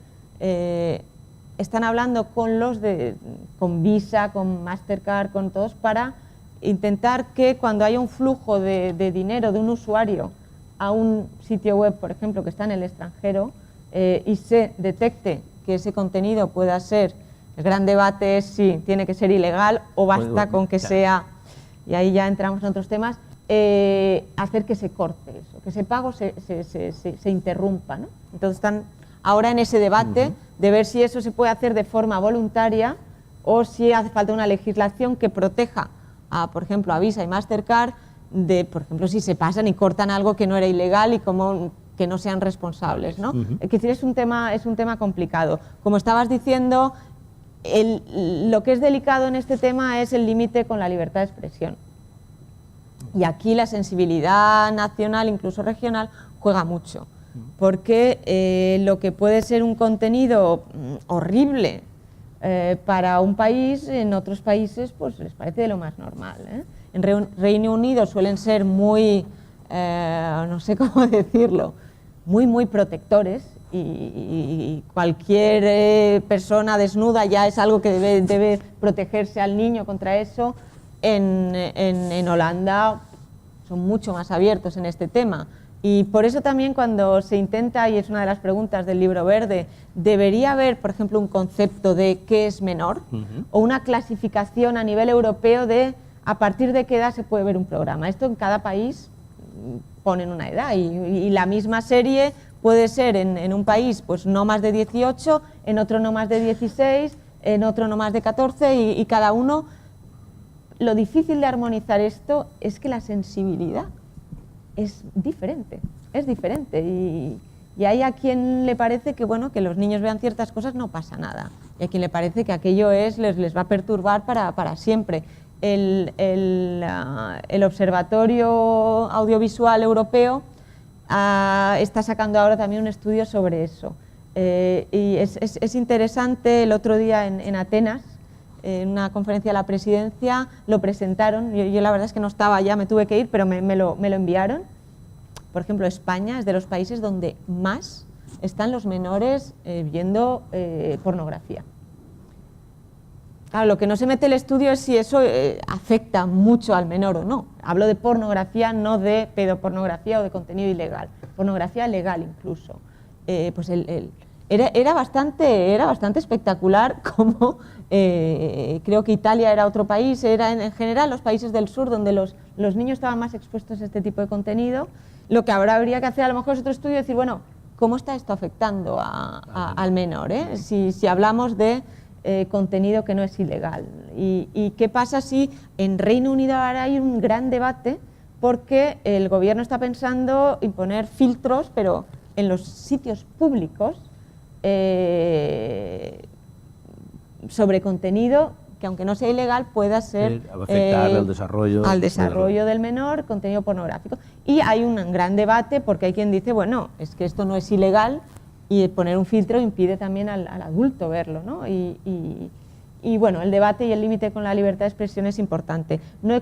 están hablando con Visa, con Mastercard, con todos, para intentar que cuando haya un flujo de dinero de un usuario a un sitio web, por ejemplo, que está en el extranjero, y se detecte que ese contenido pueda ser, el gran debate es si tiene que ser ilegal o basta con que sea, y ahí ya entramos en otros temas, hacer que se corte eso, que ese pago se interrumpa, ¿no? Entonces están ahora en ese debate de ver si eso se puede hacer de forma voluntaria o si hace falta una legislación que proteja, por ejemplo, a Visa y Mastercard, por ejemplo, si se pasan y cortan algo que no era ilegal y que no sean responsables, ¿no? Es decir, es un tema complicado. Como estabas diciendo, lo que es delicado en este tema es el límite con la libertad de expresión. Y aquí la sensibilidad nacional, incluso regional, juega mucho. Porque lo que puede ser un contenido horrible para un país, en otros países pues les parece de lo más normal, ¿eh? En Reino Unido suelen ser muy, no sé cómo decirlo, muy protectores y cualquier persona desnuda ya es algo que debe protegerse al niño contra eso. En Holanda son mucho más abiertos en este tema. Y por eso también cuando se intenta, y es una de las preguntas del Libro Verde, ¿debería haber, por ejemplo, un concepto de qué es menor? O una clasificación a nivel europeo de a partir de qué edad se puede ver un programa. Esto en cada país ponen una edad y la misma serie puede ser en un país pues no más de 18, en otro no más de 16, en otro no más de 14 y cada uno. Lo difícil de armonizar esto es que la sensibilidad es diferente y hay a quien le parece que bueno, que los niños vean ciertas cosas no pasa nada y a quien le parece que aquello les va a perturbar para siempre. El Observatorio Audiovisual Europeo está sacando ahora también un estudio sobre eso y es interesante. El otro día en Atenas, en una conferencia de la presidencia, lo presentaron. Yo la verdad es que no estaba ya, me tuve que ir, pero me lo enviaron. Por ejemplo, España es de los países donde más están los menores viendo pornografía. Claro, lo que no se mete el estudio es si eso afecta mucho al menor o no. Hablo de pornografía, no de pedopornografía o de contenido ilegal. Pornografía legal incluso. Pues era bastante espectacular cómo creo que Italia era otro país, era en general los países del sur donde los niños estaban más expuestos a este tipo de contenido. Lo que ahora habría que hacer a lo mejor es otro estudio y decir, bueno, ¿cómo está esto afectando al menor? Si hablamos de contenido que no es ilegal. ¿Y qué pasa si en Reino Unido ahora hay un gran debate porque el gobierno está pensando imponer filtros, pero en los sitios públicos, sobre contenido que aunque no sea ilegal pueda ser afectar al desarrollo del menor, contenido pornográfico. Y hay un gran debate porque hay quien dice, bueno, es que esto no es ilegal y poner un filtro impide también al adulto verlo, ¿no? Y bueno, el debate y el límite con la libertad de expresión es importante. No he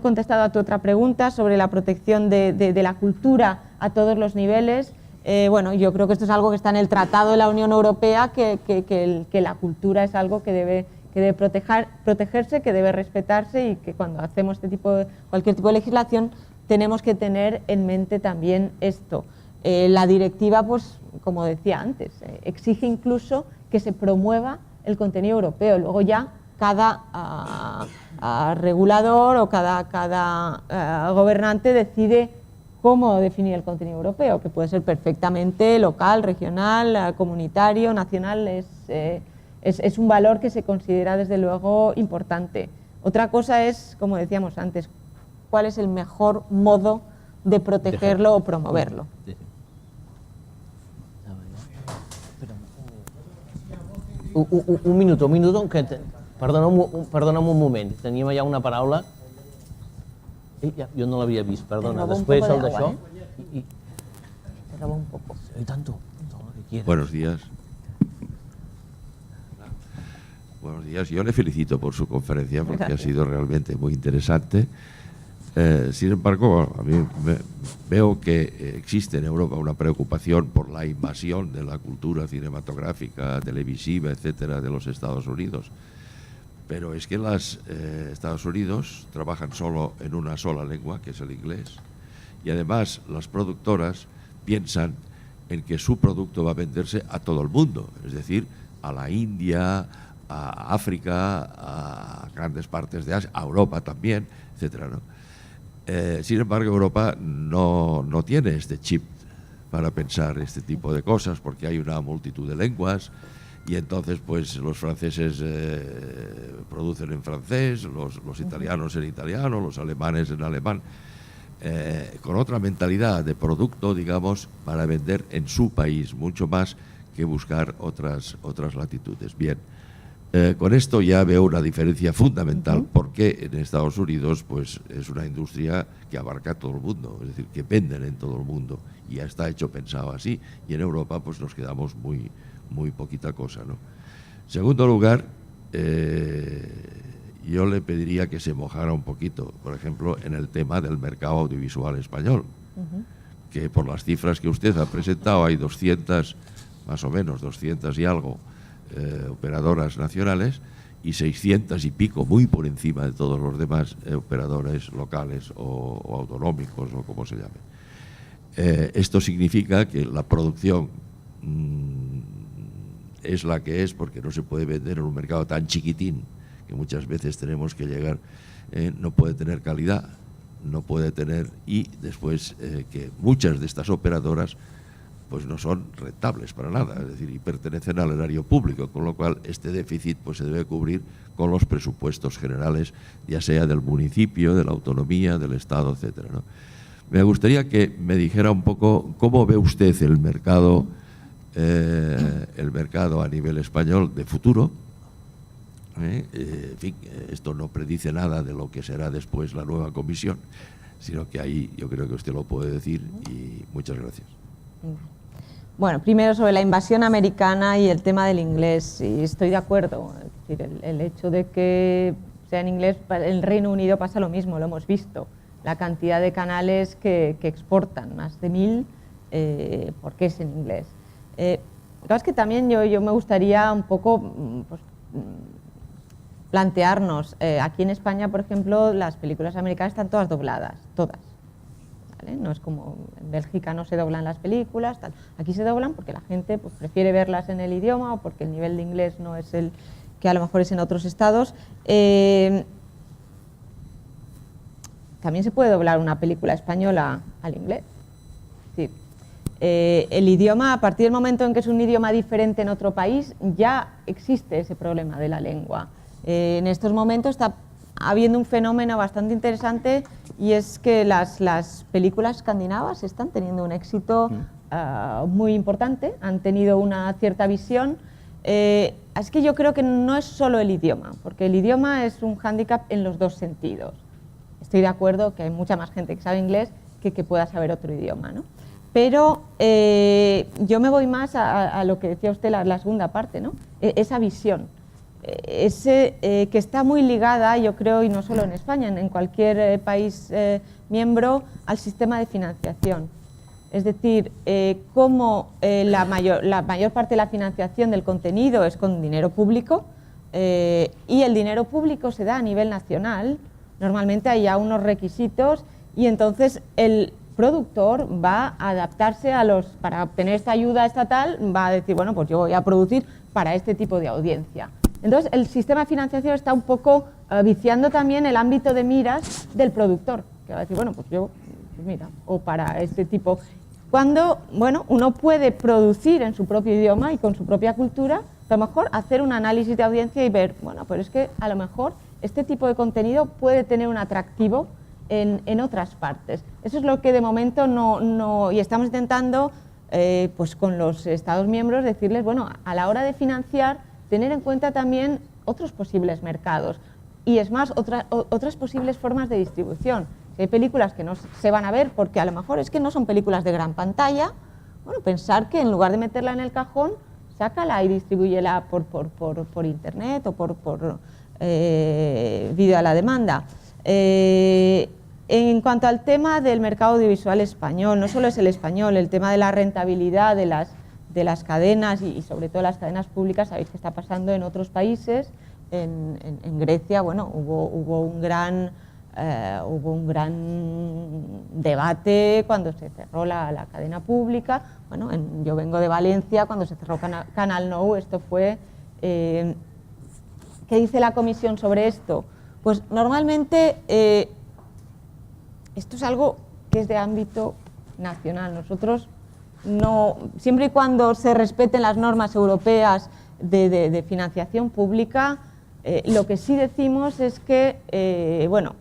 contestado a tu otra pregunta sobre la protección de la cultura a todos los niveles. Bueno, yo creo que esto es algo que está en el Tratado de la Unión Europea, que la cultura es algo que debe protegerse, que debe respetarse y que cuando hacemos cualquier tipo de legislación tenemos que tener en mente también esto. La directiva, pues, como decía antes, exige incluso que se promueva el contenido europeo. Luego ya cada regulador o cada gobernante decide cómo definir el contenido europeo, que puede ser perfectamente local, regional, comunitario, nacional. Es un valor que se considera desde luego importante. Otra cosa es, como decíamos antes, cuál es el mejor modo de protegerlo o promoverlo. Un minuto, que perdona'm un moment, teníem allà una paraula. Jo no l'havia vist, perdona. Després el d'això. Te robo un poco. Y tanto, todo lo que quieras. Buenos días. Buenos días. Yo le felicito por su conferencia porque ha sido realmente muy interesante. Sin embargo, a mí veo que existe en Europa una preocupación por la invasión de la cultura cinematográfica, televisiva, etcétera, de los Estados Unidos. Pero es que los Estados Unidos trabajan solo en una sola lengua, que es el inglés. Y además las productoras piensan en que su producto va a venderse a todo el mundo, es decir, a la India, a África, a grandes partes de Asia, a Europa también, etcétera, ¿no? Sin embargo, Europa no tiene este chip para pensar este tipo de cosas, porque hay una multitud de lenguas y entonces pues los franceses producen en francés, los italianos en italiano, los alemanes en alemán, con otra mentalidad de producto, digamos, para vender en su país, mucho más que buscar otras latitudes. Bien. Con esto ya veo una diferencia fundamental, porque en Estados Unidos pues es una industria que abarca a todo el mundo, es decir, que venden en todo el mundo y ya está hecho pensado así, y en Europa pues nos quedamos muy poquita cosa, ¿no? Segundo lugar, yo le pediría que se mojara un poquito, por ejemplo, en el tema del mercado audiovisual español, que por las cifras que usted ha presentado hay 200, más o menos 200 y algo, operadoras nacionales y 600 y pico, muy por encima de todos los demás operadores locales o autonómicos o como se llame. Esto significa que la producción es la que es, porque no se puede vender en un mercado tan chiquitín que muchas veces tenemos que llegar, no puede tener calidad, no puede tener, y después que muchas de estas operadoras pues no son rentables para nada, es decir, y pertenecen al erario público, con lo cual este déficit pues se debe cubrir con los presupuestos generales, ya sea del municipio, de la autonomía, del Estado, etcétera, ¿no? Me gustaría que me dijera un poco cómo ve usted el mercado a nivel español de futuro. En fin, esto no predice nada de lo que será después la nueva comisión, sino que ahí yo creo que usted lo puede decir, y muchas gracias. Bueno, primero sobre la invasión americana y el tema del inglés, y estoy de acuerdo. Es decir, el hecho de que sea en inglés, en el Reino Unido pasa lo mismo, lo hemos visto. La cantidad de canales que exportan, más de 1000, porque es en inglés. Lo que pasa es que también yo me gustaría un poco pues, plantearnos, aquí en España, por ejemplo, las películas americanas están todas dobladas, todas. ¿Vale? No es como en Bélgica no se doblan las películas, tal. Aquí se doblan porque la gente pues, prefiere verlas en el idioma o porque el nivel de inglés no es el que a lo mejor es en otros estados. También se puede doblar una película española al inglés. Es decir, el idioma, a partir del momento en que es un idioma diferente en otro país, ya existe ese problema de la lengua. En estos momentos está habiendo un fenómeno bastante interesante, y es que las películas escandinavas están teniendo un éxito muy importante, han tenido una cierta visión. Es que yo creo que no es solo el idioma, porque el idioma es un hándicap en los dos sentidos. Estoy de acuerdo que hay mucha más gente que sabe inglés que pueda saber otro idioma, ¿no? Pero yo me voy más a lo que decía usted, la segunda parte, ¿no? Esa visión. Que está muy ligada, yo creo, y no solo en España, en cualquier país miembro, al sistema de financiación. Es decir, cómo la mayor parte de la financiación del contenido es con dinero público, y el dinero público se da a nivel nacional. Normalmente hay ya unos requisitos, y entonces productor va a adaptarse para obtener esta ayuda estatal, va a decir, bueno, pues yo voy a producir para este tipo de audiencia. Entonces, el sistema de financiación está un poco viciando también el ámbito de miras del productor, que va a decir, bueno, pues yo, pues mira, o para este tipo. Cuando, bueno, uno puede producir en su propio idioma y con su propia cultura, a lo mejor hacer un análisis de audiencia y ver, bueno, pues es que a lo mejor este tipo de contenido puede tener un atractivo en otras partes. Eso es lo que de momento no y estamos intentando, pues con los Estados miembros, decirles, bueno, a la hora de financiar, tener en cuenta también otros posibles mercados y es más, otras posibles formas de distribución. Si hay películas que no se van a ver porque a lo mejor es que no son películas de gran pantalla, bueno, pensar que en lugar de meterla en el cajón, sácala y distribúyela por internet o por vídeo a la demanda. En cuanto al tema del mercado audiovisual español, no solo es el español, el tema de la rentabilidad de las cadenas y sobre todo las cadenas públicas, sabéis que está pasando en otros países. En Grecia, bueno, hubo un gran debate cuando se cerró la cadena pública. Bueno, yo vengo de Valencia, cuando se cerró Canal Nou, esto fue... ¿qué dice la Comisión sobre esto? Pues normalmente esto es algo que es de ámbito nacional. Nosotros no, siempre y cuando se respeten las normas europeas de financiación pública, lo que sí decimos es que, bueno,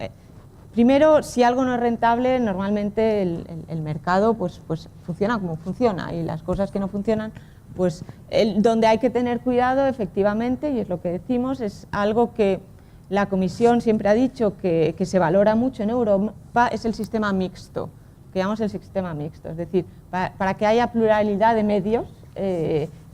primero, si algo no es rentable, normalmente el mercado pues funciona como funciona, y las cosas que no funcionan, pues donde hay que tener cuidado, efectivamente, y es lo que decimos, es algo que la Comisión siempre ha dicho que se valora mucho en Europa, es el sistema mixto, que llamamos el sistema mixto, es decir, para que haya pluralidad de medios,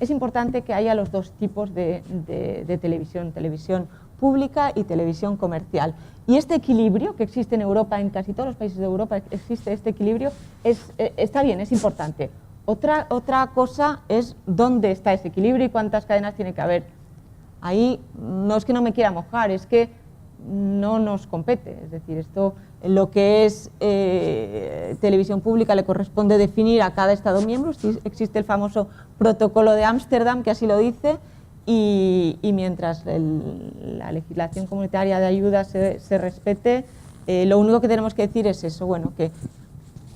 es importante que haya los dos tipos de televisión, televisión pública y televisión comercial. Y este equilibrio que existe en Europa, en casi todos los países de Europa existe este equilibrio, está bien, es importante. Otra cosa es dónde está ese equilibrio y cuántas cadenas tiene que haber. Ahí no es que no me quiera mojar, es que no nos compete. Es decir, esto, lo que es televisión pública le corresponde definir a cada Estado miembro. Existe el famoso protocolo de Ámsterdam que así lo dice, y mientras la legislación comunitaria de ayuda se respete, lo único que tenemos que decir es eso, bueno, que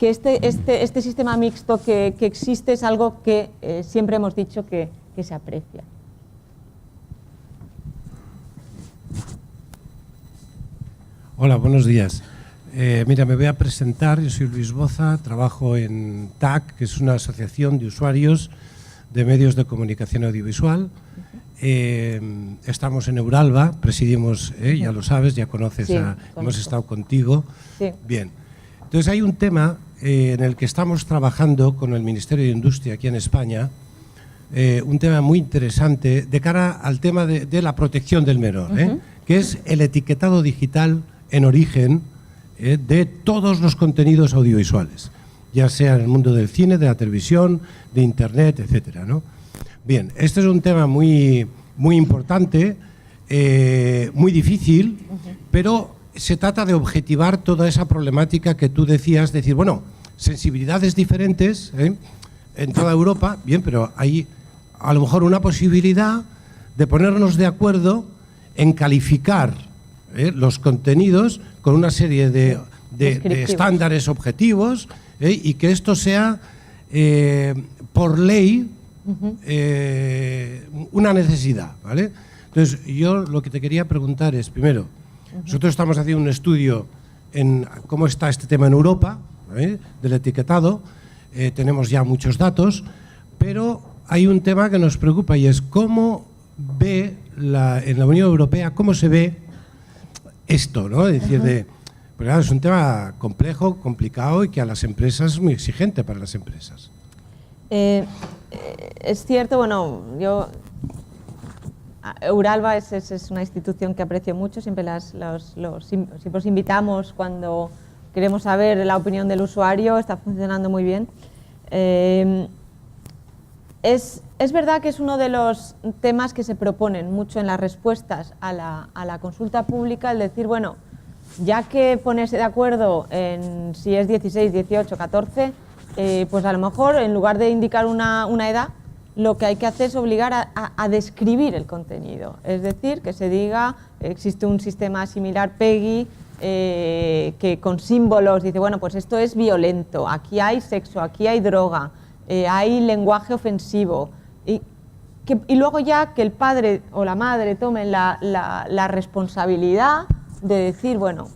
este sistema mixto que existe es algo que siempre hemos dicho que se aprecia. Hola, buenos días. Mira, me voy a presentar. Yo soy Luis Boza, trabajo en TAC, que es una asociación de usuarios de medios de comunicación audiovisual. Estamos en Euralba, presidimos, ya lo sabes, ya conoces, sí, hemos estado contigo. Sí. Bien, entonces hay un tema en el que estamos trabajando con el Ministerio de Industria aquí en España, un tema muy interesante de cara al tema de la protección del menor, que es el etiquetado digital en origen de todos los contenidos audiovisuales, ya sea en el mundo del cine, de la televisión, de internet, etcétera, ¿no? Bien, este es un tema muy importante, muy difícil, pero se trata de objetivar toda esa problemática que tú decías, decir, bueno, sensibilidades diferentes en toda Europa, bien, pero hay a lo mejor una posibilidad de ponernos de acuerdo en calificar los contenidos con una serie de estándares objetivos, y que esto sea por ley una necesidad, ¿vale? Entonces, yo lo que te quería preguntar es, primero, nosotros estamos haciendo un estudio en cómo está este tema en Europa, del etiquetado, tenemos ya muchos datos, pero hay un tema que nos preocupa y es cómo ve en la Unión Europea, cómo se ve esto, ¿no? Es decir, pues claro, es un tema complejo, complicado y que a las empresas es muy exigente para las empresas. Es cierto, bueno, Euralba es una institución que aprecio mucho, siempre siempre os invitamos cuando queremos saber la opinión del usuario, está funcionando muy bien. Es verdad que es uno de los temas que se proponen mucho en las respuestas a la consulta pública, el decir, bueno, ya que ponerse de acuerdo en si es 16, 18, 14, pues a lo mejor en lugar de indicar una edad, lo que hay que hacer es obligar a describir el contenido. Es decir, que se diga, existe un sistema similar PEGI, que con símbolos dice, bueno, pues esto es violento, aquí hay sexo, aquí hay droga, hay lenguaje ofensivo. Y luego ya que el padre o la madre tomen la responsabilidad de decir, bueno,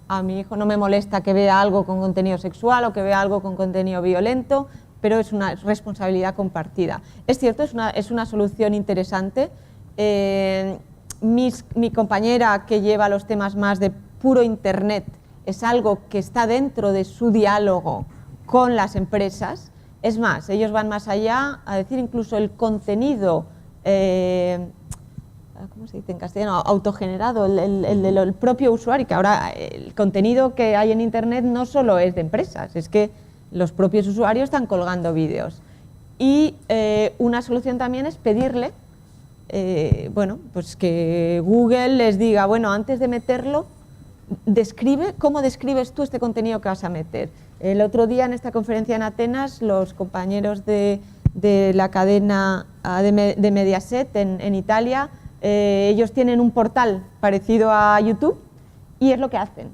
a mi hijo no me molesta que vea algo con contenido sexual o que vea algo con contenido violento, pero es una responsabilidad compartida. Es cierto, es una solución interesante. Mi compañera que lleva los temas más de puro internet es algo que está dentro de su diálogo con las empresas. Es más, ellos van más allá a decir incluso el contenido, ¿cómo se dice en castellano? Autogenerado, el del propio usuario, que ahora el contenido que hay en internet no solo es de empresas, es que los propios usuarios están colgando vídeos. Y una solución también es pedirle, bueno, pues que Google les diga, bueno, antes de meterlo, describe cómo describes tú este contenido que vas a meter. El otro día en esta conferencia en Atenas, los compañeros de la cadena de Mediaset en Italia, ellos tienen un portal parecido a YouTube y es lo que hacen.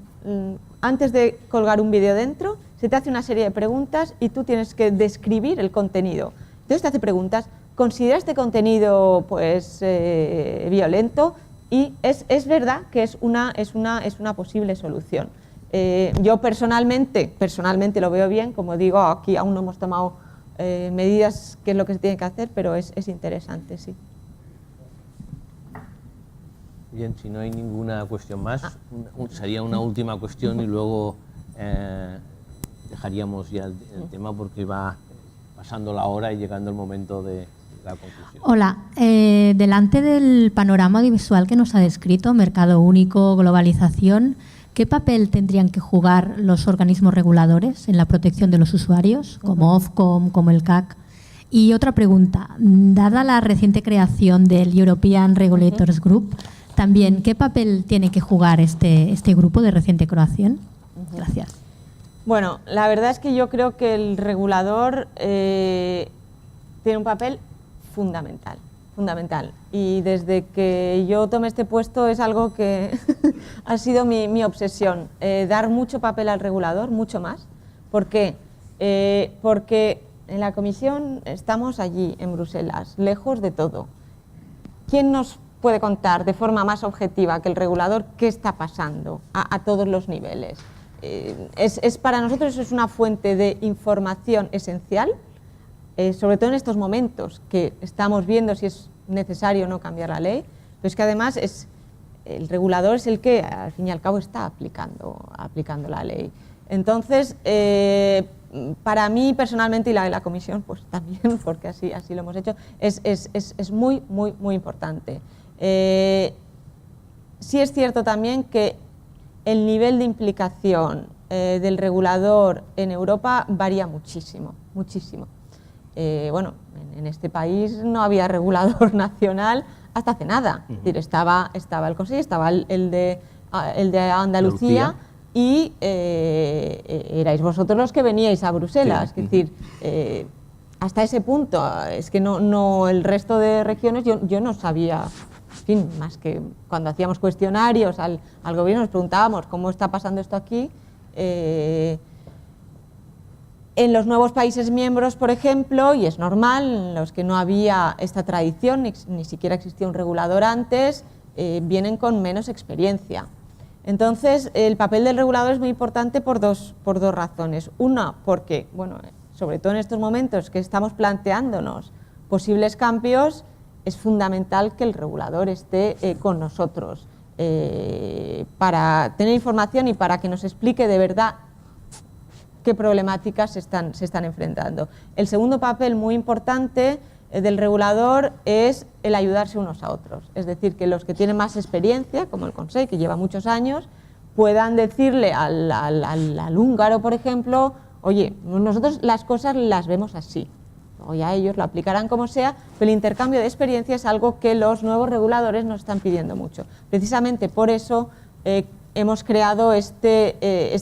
Antes de colgar un vídeo dentro, se te hace una serie de preguntas y tú tienes que describir el contenido. Entonces te hace preguntas, ¿considera este contenido pues, violento? Y es verdad que es una posible solución. Yo personalmente lo veo bien, como digo, aquí aún no hemos tomado medidas, que es lo que se tiene que hacer, pero es interesante, sí. Bien, si no hay ninguna cuestión más, sería una última cuestión y luego dejaríamos ya el tema porque va pasando la hora y llegando el momento de la conclusión. Hola, delante del panorama audiovisual que nos ha descrito, mercado único, globalización, ¿qué papel tendrían que jugar los organismos reguladores en la protección de los usuarios, como Ofcom, como el CAC? Y otra pregunta, dada la reciente creación del European Regulators Group, también, ¿qué papel tiene que jugar este grupo de reciente creación? Gracias. Bueno, la verdad es que yo creo que el regulador tiene un papel fundamental. Y desde que yo tomé este puesto es algo que ha sido mi obsesión, dar mucho papel al regulador, mucho más. ¿Por qué? Porque en la comisión estamos allí, en Bruselas, lejos de todo. ¿Quién nos puede contar de forma más objetiva que el regulador qué está pasando a todos los niveles? Para nosotros es una fuente de información esencial, sobre todo en estos momentos que estamos viendo si es necesario o no cambiar la ley, pero es que además el regulador es el que al fin y al cabo está aplicando la ley. Entonces, para mí personalmente y la comisión pues también, porque así lo hemos hecho, es muy importante. Sí es cierto también que el nivel de implicación del regulador en Europa varía muchísimo. Bueno, en este país no había regulador nacional hasta hace nada. Es decir, estaba el Consejo, estaba el de Andalucía y erais vosotros los que veníais a Bruselas. Sí. Es decir, hasta ese punto, es que no el resto de regiones yo no sabía. En fin, más que cuando hacíamos cuestionarios al gobierno nos preguntábamos cómo está pasando esto aquí. En los nuevos países miembros, por ejemplo, y es normal, en los que no había esta tradición, ni siquiera existía un regulador antes, vienen con menos experiencia. Entonces, el papel del regulador es muy importante por dos razones. Una, porque, bueno, sobre todo en estos momentos que estamos planteándonos posibles cambios, es fundamental que el regulador esté con nosotros para tener información y para que nos explique de verdad qué problemáticas se están enfrentando. El segundo papel muy importante del regulador es el ayudarse unos a otros. Es decir, que los que tienen más experiencia, como el Consejo, que lleva muchos años, puedan decirle al húngaro, por ejemplo, oye, nosotros las cosas las vemos así. O ya ellos lo aplicarán como sea, pero el intercambio de experiencia es algo que los nuevos reguladores nos están pidiendo mucho. Precisamente por eso, hemos creado este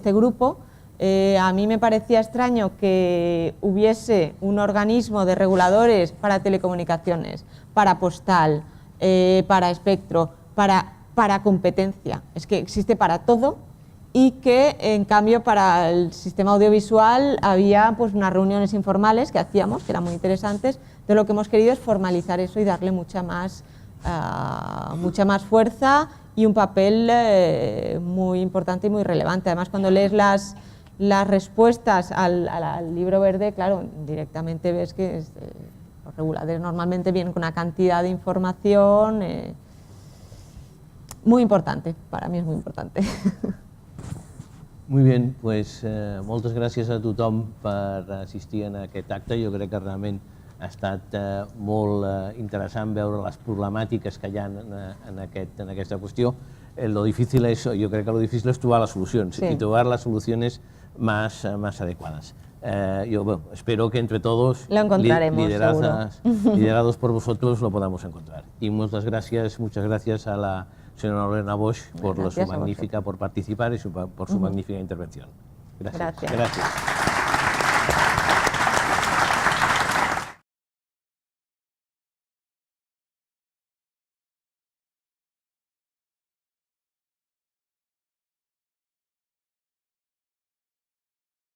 grupo. A mí me parecía extraño que hubiese un organismo de reguladores para telecomunicaciones, para postal, para espectro, para competencia. Es que existe para todo y que en cambio para el sistema audiovisual había pues unas reuniones informales que hacíamos, que eran muy interesantes. Entonces lo que hemos querido es formalizar eso y darle mucha más fuerza y un papel muy importante y muy relevante. Además, cuando lees las respuestas al libro verde, claro, directamente ves que los reguladores normalmente vienen con una cantidad de información muy importante. Para mí es muy importante. Muy bé, doncs, moltes gràcies a tothom per assistir a aquest acte. Jo crec que realment ha estat molt interessant veure les problemàtiques que hi ha en aquesta qüestió. Lo difícil es, yo creo que lo difícil es trobar las soluciones y trobar las soluciones más adecuadas. Yo espero que entre todos, lo encontraremos, liderados por vosotros, lo podamos encontrar. Y muchas gracias a la señora Lorena Bosch por su magnífica, por participar y por su magnífica intervención. Gracias. Gracias.